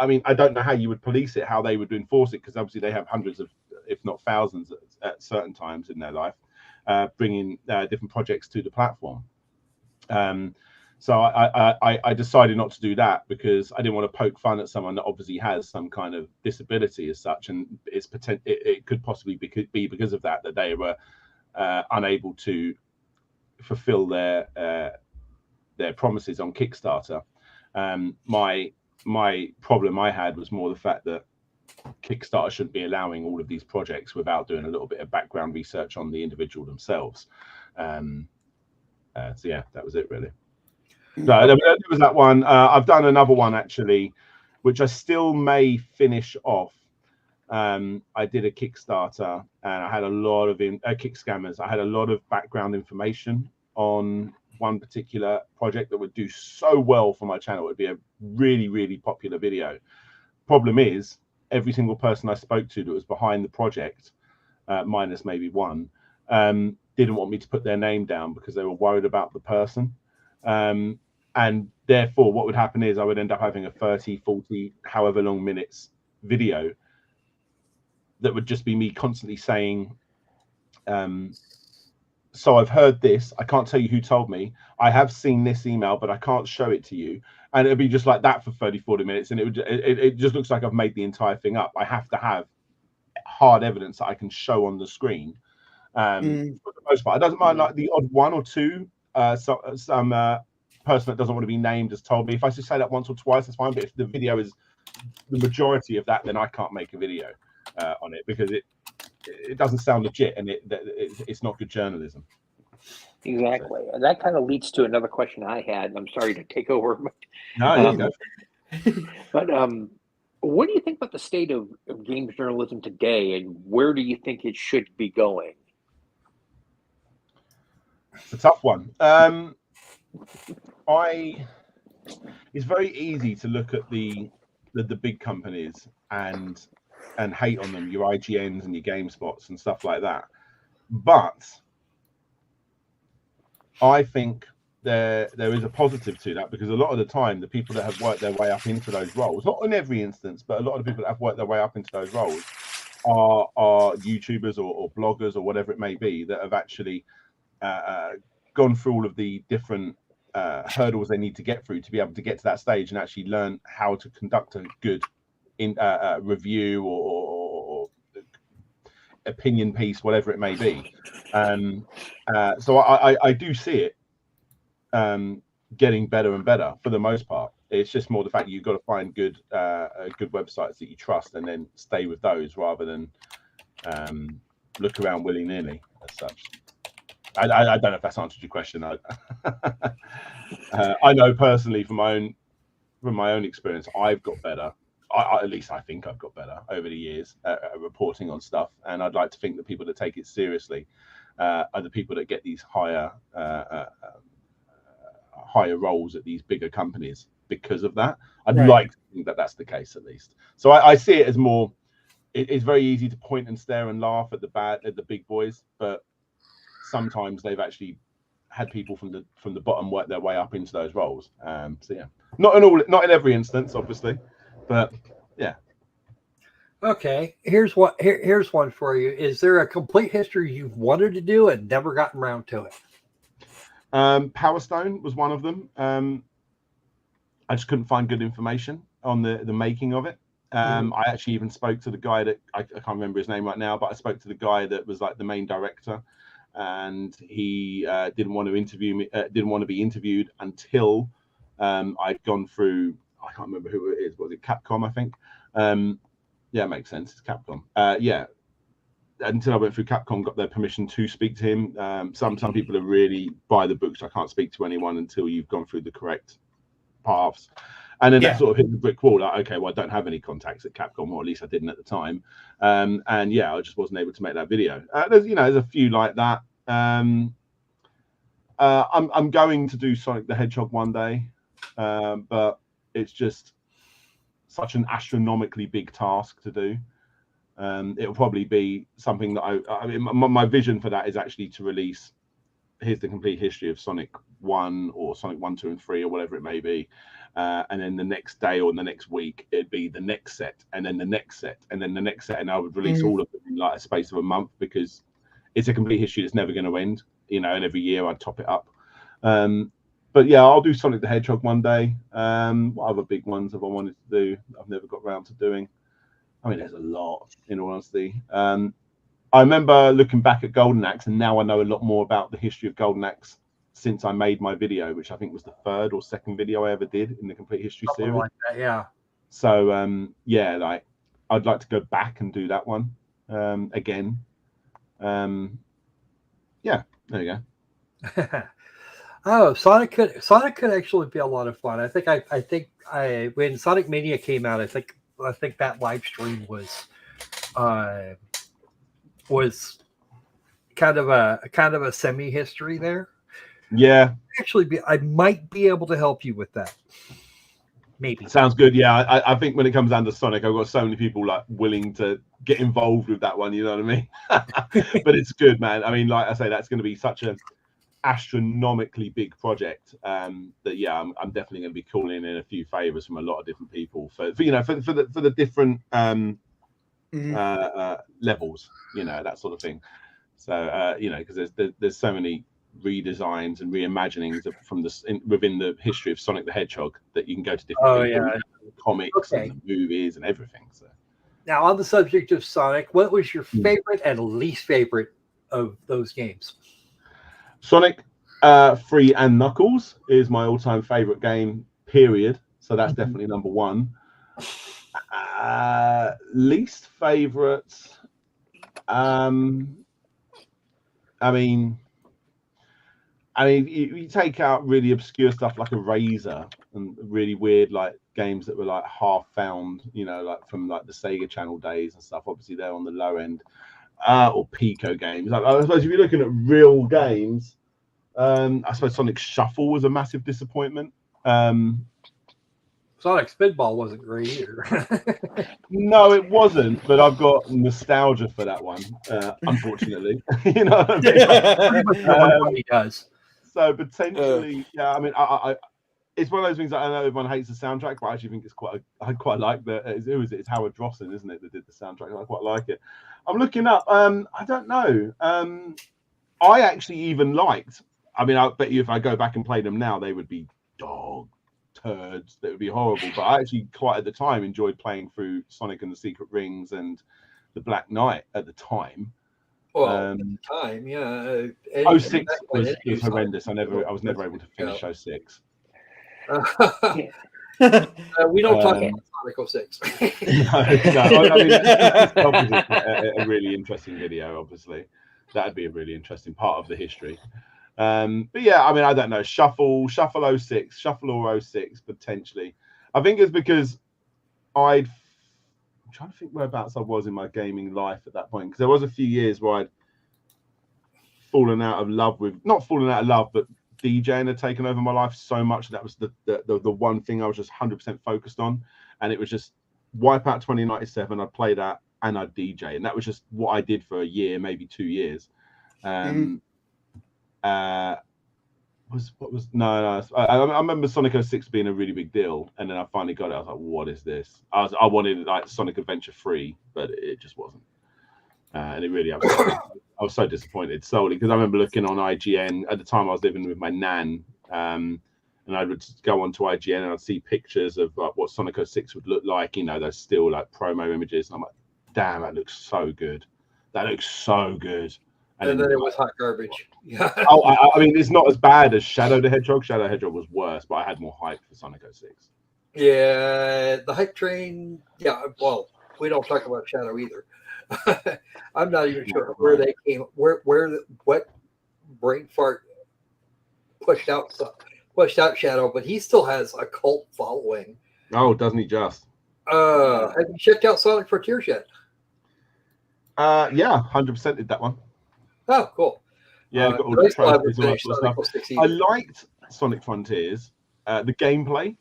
mean, I don't know how you would police it, how they would enforce it, because obviously they have hundreds of, if not thousands, at certain times in their life, bringing different projects to the platform. So I decided not to do that because I didn't want to poke fun at someone that obviously has some kind of disability as such, and it could possibly be because of that they were unable to fulfill their promises on Kickstarter. My problem I had was more the fact that Kickstarter shouldn't be allowing all of these projects without doing a little bit of background research on the individual themselves. So yeah, that was it really. So there was that one. I've done another one actually, which I still may finish off. I did a Kickstarter and I had a lot of Kick Scammers. I had a lot of background information on one particular project that would do so well for my channel. It would be a really, really popular video. Problem is, every single person I spoke to that was behind the project minus maybe one, didn't want me to put their name down because they were worried about the person. And therefore, what would happen is I would end up having a 30, 40, however long minutes video that would just be me constantly saying, so I've heard this. I can't tell you who told me. I have seen this email, but I can't show it to you. And it'd be just like that for 30, 40 minutes. And it just looks like I've made the entire thing up. I have to have hard evidence that I can show on the screen. For the most part, it doesn't mind like the odd one or two. Some person that doesn't want to be named has told me if I just say that once or twice, that's fine. But if the video is the majority of that, then I can't make a video on it because it doesn't sound legit and it's not good journalism. Exactly. And that kind of leads to another question I had. I'm sorry to take over. No, you go. But what do you think about the state of games journalism today, and where do you think it should be going? It's a tough one. It's very easy to look at the big companies and hate on them, your IGNs and your GameSpots and stuff like that. But I think there is a positive to that, because a lot of the time the people that have worked their way up into those roles, not in every instance, but a lot of the people that have worked their way up into those roles are YouTubers or bloggers or whatever it may be that have actually gone through all of the different hurdles they need to get through to be able to get to that stage and actually learn how to conduct a good review or opinion piece, whatever it may be. So I do see it getting better and better for the most part. It's just more the fact that you've got to find good websites that you trust and then stay with those rather than look around willy-nilly as such. I don't know if that's answered your question. I know personally from my own experience, I've got better. At least I think I've got better over the years at reporting on stuff, and I'd like to think that people that take it seriously are the people that get these higher roles at these bigger companies because of that. I'd like to think that that's the case at least. So I see it as more. It's very easy to point and stare and laugh at the big boys, but sometimes they've actually had people from the bottom work their way up into those roles. So yeah, not in every instance, obviously, but yeah. Okay, here's one for you. Is there a complete history you've wanted to do and never gotten around to it? Power Stone was one of them. I just couldn't find good information on the making of it. I actually even spoke to the guy that I can't remember his name right now, but I spoke to the guy that was like the main director, and he didn't want to interview me. Didn't want to be interviewed until I'd gone through. I can't remember who it is. Was it Capcom? I think. Yeah, it makes sense. It's Capcom. Yeah. Until I went through Capcom, got their permission to speak to him. Some people are really by the books. I can't speak to anyone until you've gone through the correct paths. And then that sort of hit the brick wall. Like, okay, well, I don't have any contacts at Capcom, or at least I didn't at the time. And yeah, I just wasn't able to make that video. There's a few like that. I'm going to do Sonic the Hedgehog one day, but it's just such an astronomically big task to do. It'll probably be something that I mean, my vision for that is actually to release, here's the complete history of Sonic 1 or Sonic 1, 2, and 3 or whatever it may be. And then the next day or the next week, it'd be the next set, and then the next set, and then the next set. And I would release all of them in like a space of a month, because it's a complete history that's never going to end, and every year I'd top it up. But yeah, I'll do Sonic the Hedgehog one day. What other big ones have I wanted to do I've never got around to doing? I mean, there's a lot, in all honesty. I remember looking back at Golden Axe, and now I know a lot more about the history of Golden Axe since I made my video, which I think was the third or second video I ever did in the complete history series. Like that, yeah. So yeah, like I'd like to go back and do that one again. Yeah, there you go. Oh, Sonic could actually be a lot of fun. I think when Sonic Mania came out, I think that live stream was kind of a semi history there. Yeah, Actually, I might be able to help you with that. maybe. Sounds good. Yeah, I think when it comes down to Sonic, I've got so many people like willing to get involved with that one. You know what I mean? But it's good, man. I mean, like I say, that's going to be such an astronomically big project that yeah, I'm definitely going to be calling in a few favors from a lot of different people for the different levels, that sort of thing. So because there's so many redesigns and reimaginings from within the history of Sonic the Hedgehog that you can go to different comics and the movies and everything. So now, on the subject of Sonic, what was your favorite and least favorite of those games? Sonic 3 and Knuckles is my all-time favorite game, period. So that's definitely number one. Least favorite, I mean, you take out really obscure stuff like Eraser and really weird like games that were like half found, like from like the Sega Channel days and stuff. Obviously, they're on the low end, or Pico games. I suppose if you're looking at real games, I suppose Sonic Shuffle was a massive disappointment. Sonic Spinball wasn't great either. No, it wasn't, but I've got nostalgia for that one, unfortunately. You know what I mean? Everybody does. So potentially, yeah. I mean, I it's one of those things that I know everyone hates the soundtrack, but I actually think I quite like who is it? It's Howard Drossin, isn't it, that did the soundtrack? I quite like it. I'm looking up. I don't know. I actually even liked. I mean, I bet you if I go back and play them now, they would be dog turds. That would be horrible. But I actually quite at the time enjoyed playing through Sonic and the Secret Rings and the Black Knight at the time. Well, at the time, yeah. 06 was horrendous. I was never able to finish 06. We don't talk about Sonic 06. No, I mean, this is a really interesting video. Obviously, that'd be a really interesting part of the history. But yeah, I mean, I don't know. Shuffle 06, Shuffle or 06 potentially. I think it's because I'm trying to think whereabouts I was in my gaming life at that point, because there was a few years where I'd fallen out of love with, not fallen out of love, but DJing had taken over my life so much that was the one thing I was just 100% focused on, and it was just Wipeout 2097. I'd play that and I'd DJ, and that was just what I did for a year, maybe 2 years. I remember Sonic 06 being a really big deal, and then I finally got it. I was like, what is this? I wanted like Sonic Adventure 3, but it just wasn't. And it really, I was so disappointed solely because I remember looking on IGN at the time. I was living with my nan, and I would go onto IGN and I'd see pictures of what Sonic 06 would look like. Those still like promo images, and I'm like, damn, that looks so good. That looks so good. And then it was hot garbage. Yeah. I mean, it's not as bad as Shadow the Hedgehog. Shadow the Hedgehog was worse, but I had more hype for Sonic 06. Yeah, the hype train. Yeah, well, we don't talk about Shadow either. I'm not even sure where they came, what brain fart pushed out Shadow, but he still has a cult following. Oh, doesn't he just? Have you checked out Sonic Frontiers yet? Yeah, 100% did that one. Oh, cool. Yeah, got all the trophies, all that sort of stuff. I liked Sonic Frontiers, the gameplay,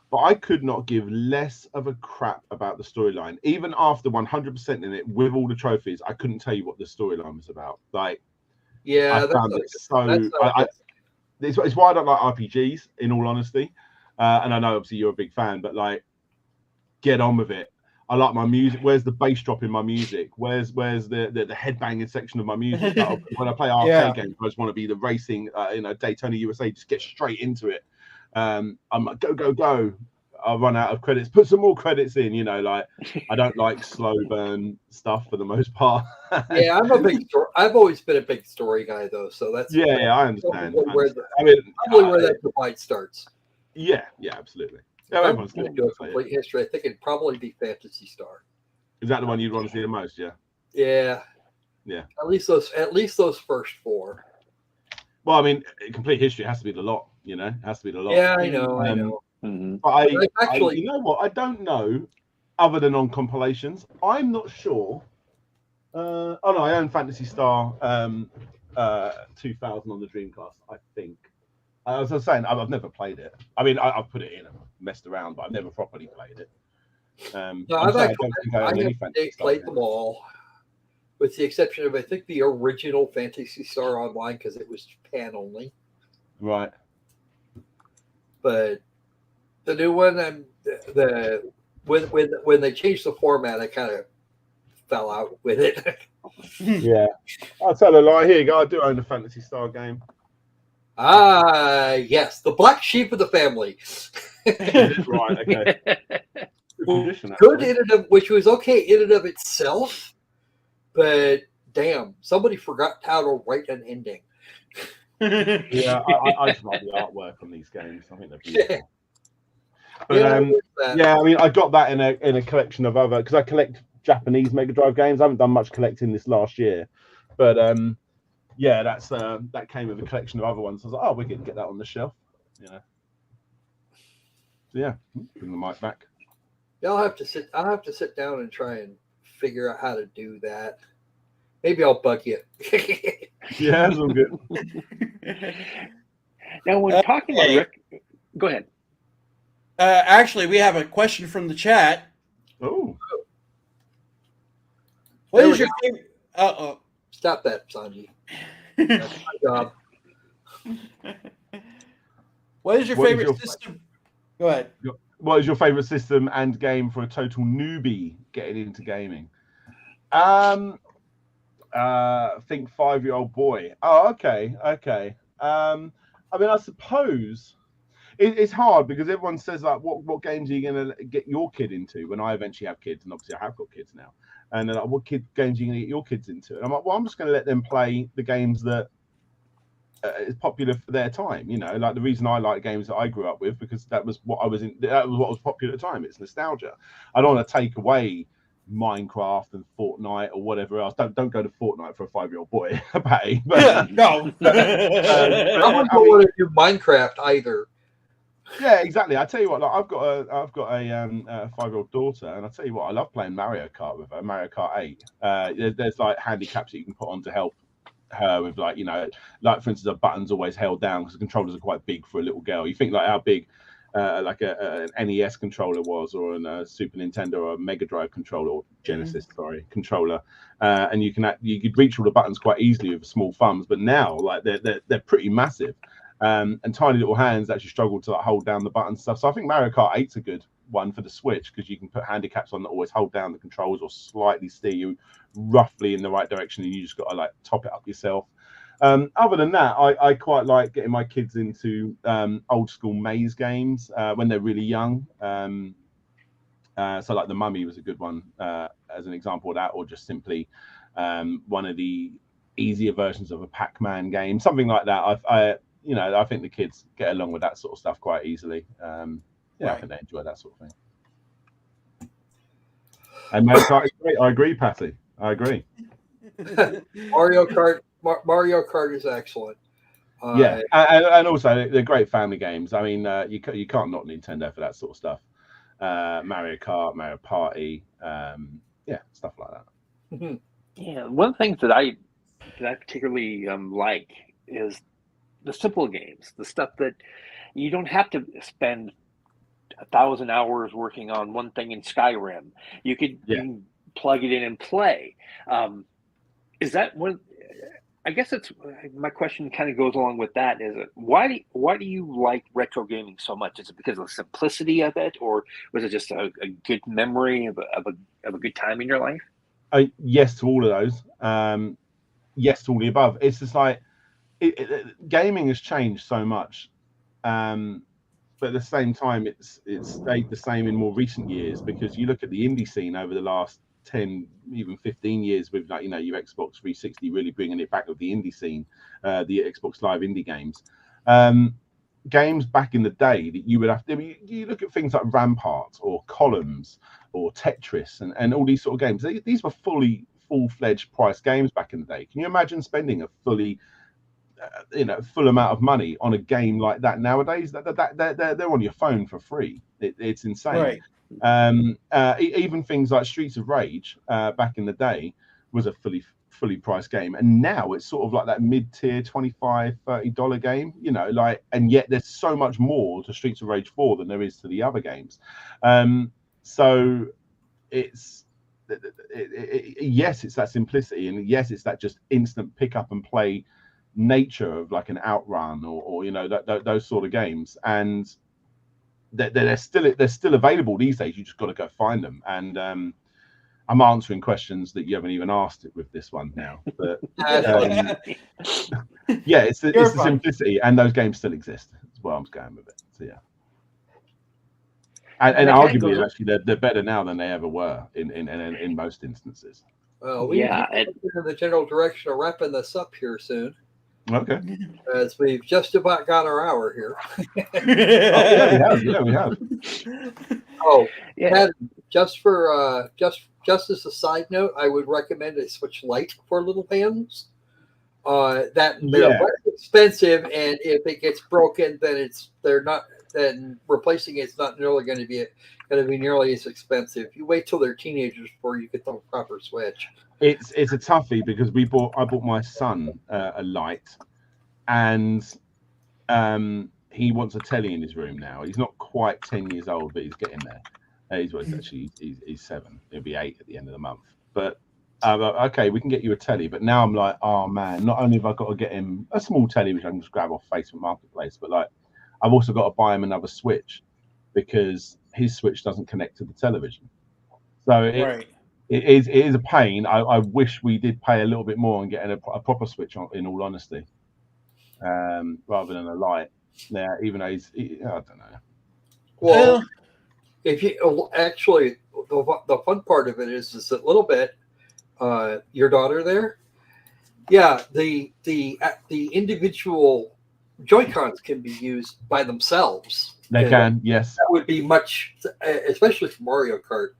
but I could not give less of a crap about the storyline. Even after 100% in it, with all the trophies, I couldn't tell you what the storyline was about. Like, yeah, I found it so. It's why I don't like RPGs, in all honesty. And I know obviously you're a big fan, but like, get on with it. I like my music. Where's the bass drop in my music? Where's the headbanging section of my music? When I play arcade games, I just want to be the racing, Daytona USA. Just get straight into it. I'm like, go. I'll run out of credits. Put some more credits in. Like I don't like slow burn stuff for the most part. Yeah, I've always been a big story guy though, so that's I understand. Where that divide starts. Yeah, absolutely. Yeah, I'm going to do a complete history. I think it'd probably be Phantasy Star. Is that the one you'd want to see the most? Yeah. Yeah. At least those first four. Well, I mean, complete history has to be the lot. It has to be the lot. Yeah, I know. But I you know what? I don't know. Other than on compilations, I'm not sure. I own Phantasy Star 2000 on the Dreamcast. I think. As I was saying, I've never played it. I mean, I've put it in and messed around, but I've never properly played it. No, I'm saying I I don't think I own any have Fantasy Star played games. them all, with the exception of I think the original Fantasy Star Online because it was Japan only. Right. But the new one, when they changed the format, I kind of fell out with it. Yeah. I'll tell a lie. Here you go. I do own a Fantasy Star game. Yes, the black sheep of the family. Right. Okay. Good edition, Good actually. in and of, which was okay in and of itself, but damn, somebody forgot how to write an ending. Yeah, I just love the artwork on these games. I think they're beautiful. But Yeah, yeah, I mean, I got that in a collection of other, because I collect Japanese Mega Drive games. I haven't done much collecting this last year, but yeah, that came with a collection of other ones. I was like, oh, we can get that on the shelf, you know. So yeah, bring the mic back. Yeah, I'll have to sit down and try and figure out how to do that. Maybe I'll bug you. Yeah, that's all good. Now, when talking about go ahead. Actually, we have a question from the chat. Oh, What There is we your favorite? Uh-oh. Stop that, Sanji. That's my job. What is your What is favorite your- system? Go ahead. what is your favorite system and game for a total newbie getting into gaming? Think 5-year-old boy. Oh, okay. I mean, I suppose it's hard because everyone says like, what games are you going to get your kid into? When I eventually have kids, and obviously I have got kids now, and they're like, what games are you going to get your kids into? And I'm like, well, I'm just going to let them play the games that is popular for their time. You know, like the reason I like games that I grew up with, because that was what I was in. That was what was popular at the time. It's nostalgia. I don't want to take away Minecraft and Fortnite or whatever else. Don't go to Fortnite for a 5-year-old boy, Patty. But, No. I wouldn't want to do Minecraft either. yeah, exactly. I tell you what, like I've got a 5-year-old daughter, and I tell you what, I love playing Mario Kart with her. Mario Kart 8. There's like handicaps that you can put on to help her with, like, you know, like for instance, a button's always held down because the controllers are quite big for a little girl. You think like how big like an NES controller was, or a Super Nintendo, or a Mega Drive controller, or Genesis, controller, and you could reach all the buttons quite easily with small thumbs. But now, like they're pretty massive, and tiny little hands actually struggle to like hold down the button stuff. So I think Mario Kart 8's a good one for the Switch, because you can put handicaps on that always hold down the controls or slightly steer you roughly in the right direction, and you just got to like top it up yourself. Other than that, I quite like getting my kids into old school maze games when they're really young. So like the Mummy was a good one as an example of that, or just simply one of the easier versions of a Pac-Man game, something like that. I think the kids get along with that sort of stuff quite easily. Yeah, right. I think they enjoy that sort of thing. And Mario Kart is great. I agree, Patty. I agree. Mario Kart is excellent. Yeah, and also they're great family games. I mean, you can't knock Nintendo for that sort of stuff. Mario Kart, Mario Party, yeah, stuff like that. Yeah, one of the things that I particularly like is the simple games, the stuff that you don't have to spend 1,000 hours working on one thing in Skyrim. You can plug it in and play. Is that one? I guess it's my question. Kind of goes along with that. Is it why do you like retro gaming so much? Is it because of the simplicity of it, or was it just a good memory of a good time in your life? Yes to all of those. Yes to all the above. It's just like gaming has changed so much, but at the same time, it's stayed the same in more recent years, because you look at the indie scene over the last 10, even 15 years, with like, you know, your Xbox 360 really bringing it back with the indie scene, the Xbox Live indie games. Games back in the day that you would have to, I mean, you look at things like Rampart or Columns or Tetris and all these sort of games. These were full-fledged price games back in the day. Can you imagine spending a full amount of money on a game like that nowadays? They're on your phone for free. It's insane. Right. Even things like Streets of Rage back in the day was a fully fully priced game, and now it's sort of like that mid-tier $25-$30 game, you know, like, and yet there's so much more to Streets of Rage 4 than there is to the other games. So it's yes, it's that simplicity, and yes, it's that just instant pick up and play nature of like an Outrun or you know, those sort of games, and they're still available these days. You just got to go find them. And I'm answering questions that you haven't even asked with this one now, but yeah, it's the simplicity, and those games still exist. That's where I'm going with it. So yeah, and arguably, actually, they're better now than they ever were in most instances. Well, we in the general direction of wrapping this up here soon. Okay. As we've just about got our hour here. Yeah, we have. Oh, yeah. Just for just as a side note, I would recommend a Switch Lite for little hands. That they're less expensive, and if it gets broken, then then replacing it's not nearly going to be nearly as expensive. You wait till they're teenagers before you get the proper Switch. It's a toughie because I bought my son a Lite, and he wants a telly in his room now. He's not quite 10 years old, but he's getting there. He's 7. He'll be 8 at the end of the month. But okay, we can get you a telly. But now I'm like, oh man, not only have I got to get him a small telly, which I can just grab off Facebook Marketplace, but like I've also got to buy him another Switch because his Switch doesn't connect to the television. So it is a pain. I wish we did pay a little bit more and get a proper Switch on, in all honesty, rather than a Lite. Yeah, even though I don't know. Well, if you actually, the fun part of it is a little bit. Your daughter there, yeah. The individual Joy-Cons can be used by themselves. They can, yes. That would be much, especially for Mario Kart.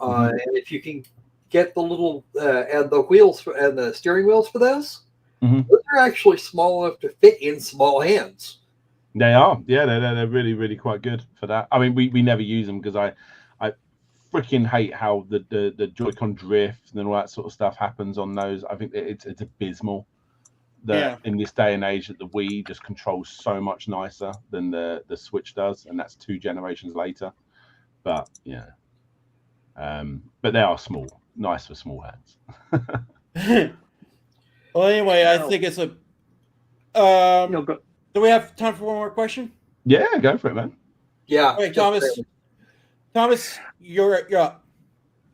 And if you can get the little and the wheels and the steering wheels for those, those are actually small enough to fit in small hands. They are, yeah. They're really, really quite good for that. I mean, we never use them because I freaking hate how the Joy-Con drift and all that sort of stuff happens on those. I think it's abysmal that in this day and age that the Wii just controls so much nicer than the Switch does, and that's 2 generations later. But yeah. But they are small, nice for small hands. Well, anyway, I think it's a. Do we have time for one more question? Yeah, go for it, man. Yeah. All right, Thomas. Thomas, you're up.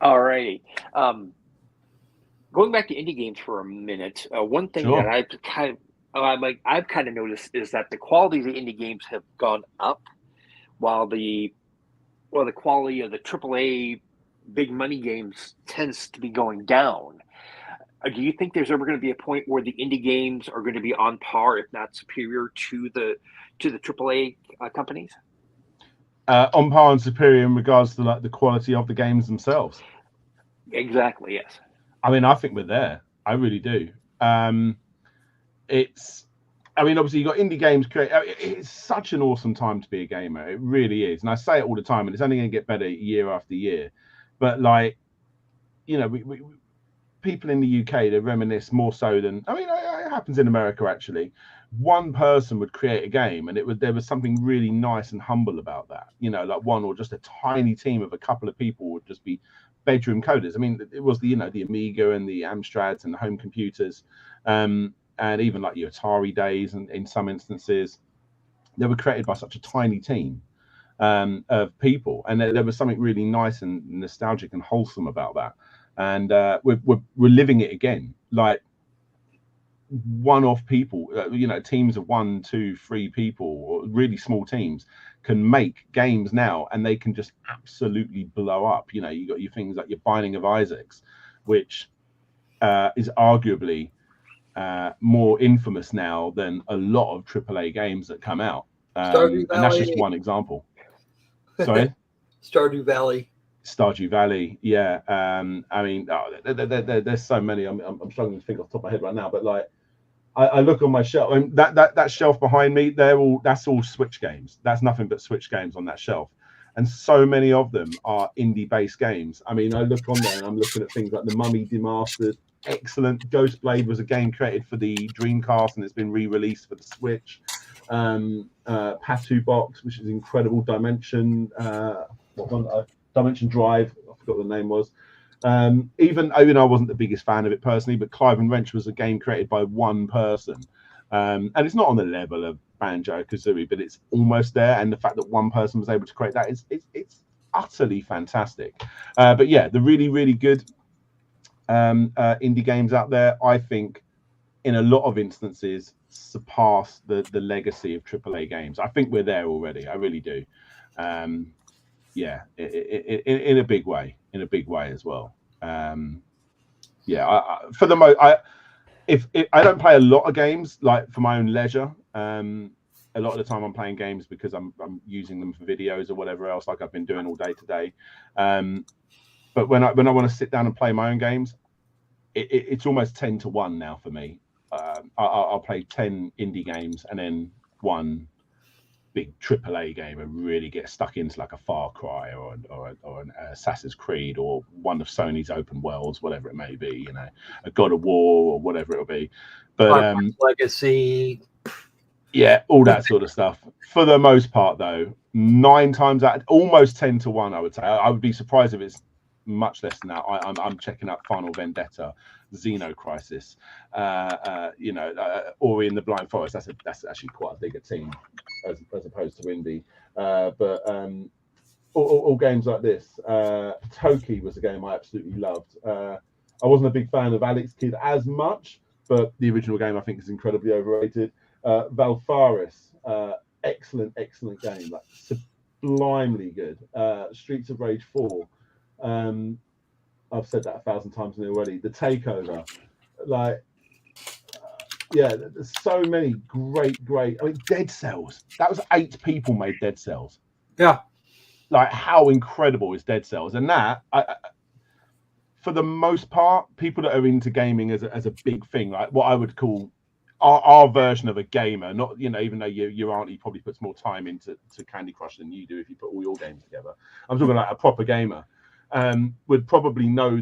All righty. Going back to indie games for a minute, one thing that I've kind of noticed is that the quality of the indie games have gone up, while the quality of the AAA big money games tends to be going down. Do you think there's ever going to be a point where the indie games are going to be on par, if not superior, to the AAA companies? On par and superior in regards to like the quality of the games themselves. Exactly. Yes. I mean, I think we're there. I really do. Obviously you got indie games it's such an awesome time to be a gamer. It really is. And I say it all the time, and it's only going to get better year after year. But like, you know, we people in the UK, they reminisce more so than, I mean, it happens in America actually. One person would create a game, and there was something really nice and humble about that. You know, like one or just a tiny team of a couple of people would just be bedroom coders. I mean, it was the Amiga and the Amstrads and the home computers, and even like the Atari days, and in some instances, they were created by such a tiny team of people, and there was something really nice and nostalgic and wholesome about that. And we're living it again, like one-off people, teams of 1, 2, 3 people, or really small teams can make games now, and they can just absolutely blow up. You know, you got your things like your Binding of Isaacs, which is arguably more infamous now than a lot of AAA games that come out, and that's just one example. Sorry. Stardew Valley, yeah. I mean, there's so many. I'm struggling to think off the top of my head right now, but like, I look on my shelf, and that shelf behind me, that's all Switch games. That's nothing but Switch games on that shelf, and so many of them are indie-based games. I mean, I look on there and I'm looking at things like The Mummy Demastered, excellent. Ghostblade was a game created for the Dreamcast and it's been re-released for the Switch. Patu Box, which is incredible. Dimension Dimension Drive, I forgot what the name was. Even I wasn't the biggest fan of it personally, but Clive and Wrench was a game created by one person. And it's not on the level of Banjo-Kazooie, but it's almost there. And the fact that one person was able to create that it's utterly fantastic. But yeah, the really, really good indie games out there, I think, in a lot of instances, surpass the legacy of AAA games. I think we're there already. I really do. Yeah, in a big way. In a big way as well. Yeah, for the most, if I don't play a lot of games like for my own leisure. A lot of the time I'm playing games because I'm using them for videos or whatever else, like I've been doing all day today. But when I want to sit down and play my own games, it's almost 10 to 1 now for me. I'll play 10 indie games and then one big AAA game and really get stuck into like a Far Cry or an Assassin's Creed or one of Sony's open worlds, whatever it may be, a God of War or whatever it'll be. But Legacy, yeah, all that sort of stuff. For the most part, though, 9 times out, almost 10 to 1, I would say. I would be surprised if it's much less than that. I'm checking out Final Vendetta, Xenocrisis, Ori and the Blind Forest. That's actually quite a bigger team as opposed to indie. But all games like this. Toki was a game I absolutely loved. I wasn't a big fan of Alex Kidd as much, but the original game I think is incredibly overrated. Valfaris, excellent game, like sublimely good. Streets of Rage 4. I've said that 1,000 times already. The Takeover, yeah, there's so many great. I mean, Dead Cells. That was 8 people made Dead Cells. Yeah, like how incredible is Dead Cells? And that, for the most part, people that are into gaming as a big thing, like what I would call our version of a gamer, not even though your auntie probably puts more time into Candy Crush than you do if you put all your games together. I'm talking like a proper gamer. Would probably know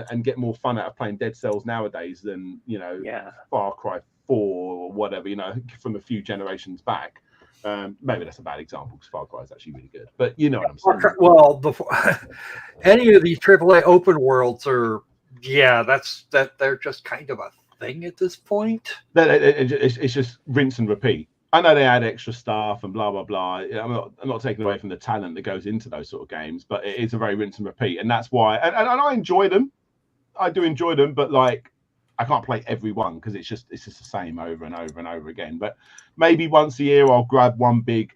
and get more fun out of playing Dead Cells nowadays than Far Cry 4 or whatever, from a few generations back. Maybe that's a bad example because Far Cry is actually really good, but you know what I'm saying. Well, any of these AAA open worlds are, they're just kind of a thing at this point. It's just rinse and repeat. I know they add extra stuff and blah blah blah. I'm not taking away from the talent that goes into those sort of games, but it is a very rinse and repeat, and that's why. And I enjoy them. I do enjoy them, but like I can't play every one because it's just the same over and over and over again. But maybe once a year I'll grab one big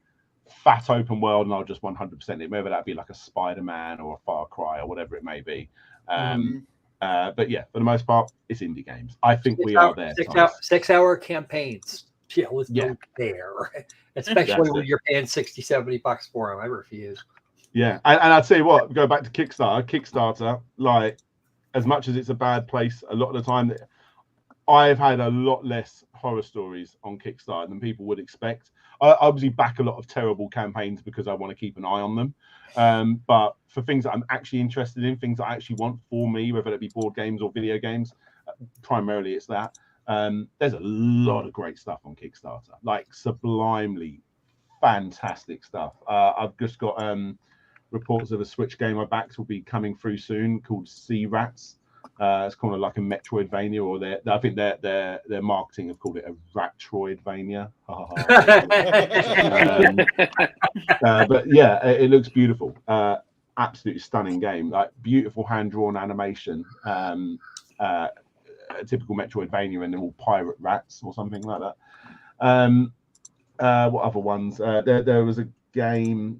fat open world and I'll just 100% it. Whether that be like a Spider-Man or a Far Cry or whatever it may be. But yeah, for the most part, it's indie games. I think we are there. 6-hour campaigns. Yeah, let's go there. Especially when you're paying $60-$70 for them. I refuse. Yeah, and I'll tell you what, go back to Kickstarter, like, as much as it's a bad place, a lot of the time, I've had a lot less horror stories on Kickstarter than people would expect. I obviously back a lot of terrible campaigns because I want to keep an eye on them. But for things that I'm actually interested in, things that I actually want for me, whether it be board games or video games, primarily it's that. There's a lot of great stuff on Kickstarter, like sublimely fantastic stuff. I've just got reports of a Switch game I backed will be coming through soon called Sea Rats. It's kind of like a Metroidvania, or I think their marketing have called it a Ratroidvania. But yeah, it looks beautiful. Absolutely stunning game, like beautiful hand-drawn animation. A typical Metroidvania, and they're all pirate rats or something like that. What other ones? There was a game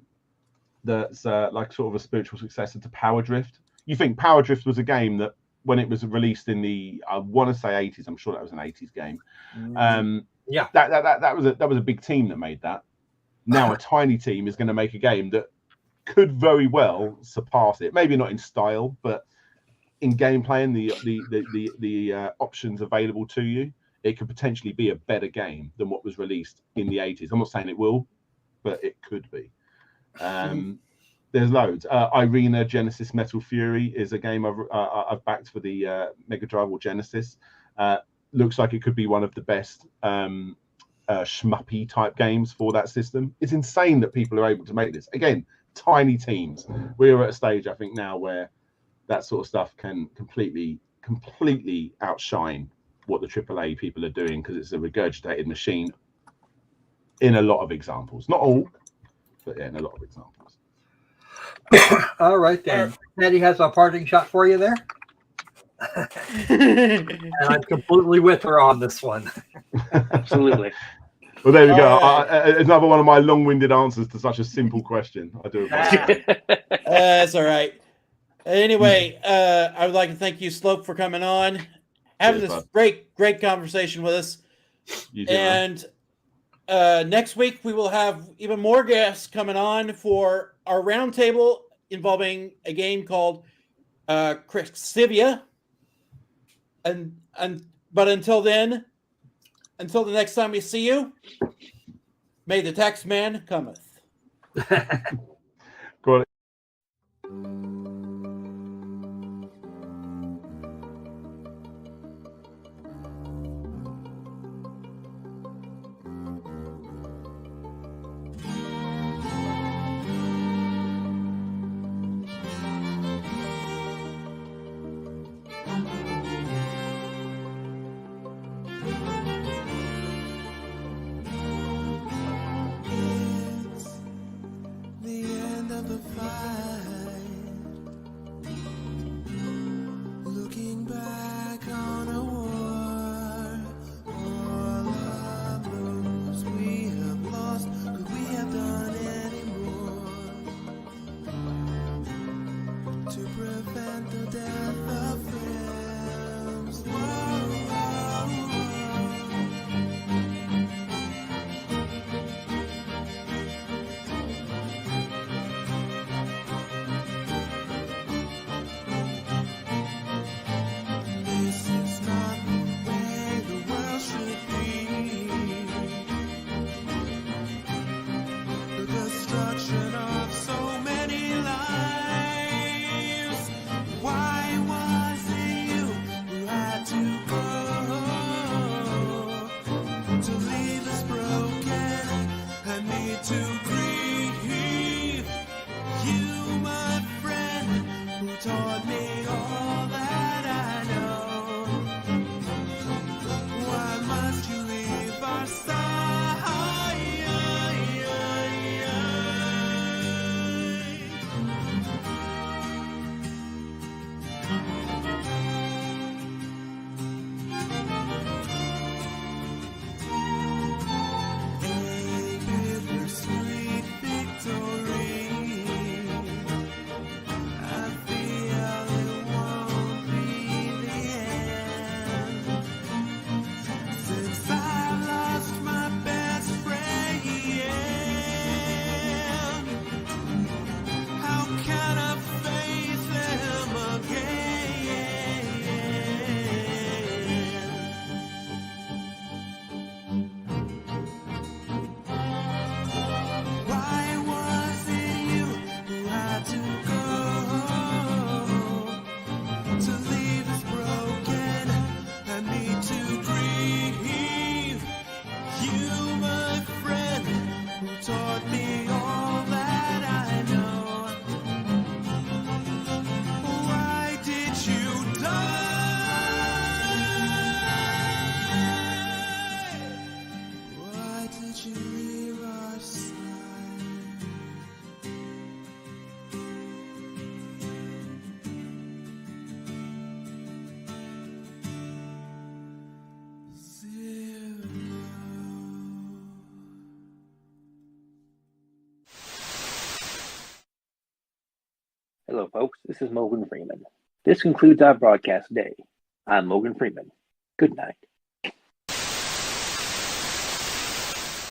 that's like sort of a spiritual successor to Power Drift. You think Power Drift was a game that when it was released in the, I want to say 80s, I'm sure that was an 80s game. Yeah, that was a big team that made that. Now a tiny team is going to make a game that could very well surpass it. Maybe not in style, but in gameplay and the options available to you, it could potentially be a better game than what was released in the 80s. I'm not saying it will, but it could be. There's loads. Irina Genesis Metal Fury is a game I've backed for the Mega Drive or Genesis. Looks like it could be one of the best shmuppy type games for that system. It's insane that people are able to make this. Again, tiny teams. We are at a stage, I think, now where that sort of stuff can completely outshine what the AAA people are doing, because it's a regurgitated machine in a lot of examples. Not all, but yeah, in a lot of examples. All right, then. Eddie has a parting shot for you there. And I'm completely with her on this one. Absolutely. Well, there we go. Right. Another one of my long-winded answers to such a simple question. I do apologize. That's all right. Anyway, I would like to thank you, Slope, for coming on, having Cheers, this great conversation with us. You too, man. And next week we will have even more guests coming on for our roundtable involving a game called Crixivia. But until then, until the next time we see you, may the tax man cometh. Go on. The end of the fight. Looking back on a war, all the moves we have lost. Could we have done any more to prevent the death of friends? Whoa, whoa, This is not the way the world should be. The destruction of so many lives. Why was it you who had to go to leave us broken and need to grieve? You, my friend, who taught me all that I know. Why must you leave our side? A bittersweet victory. I feel it won't be the end. Since I lost my best friend, how can I face them again? Why was it you who had to go to leave us broken and need to grieve? You, my friend, who taught me all that I know. Why did you die? Why did you leave our side? Hello, folks. This is Morgan Freeman. This concludes our broadcast day. I'm Morgan Freeman. Good night.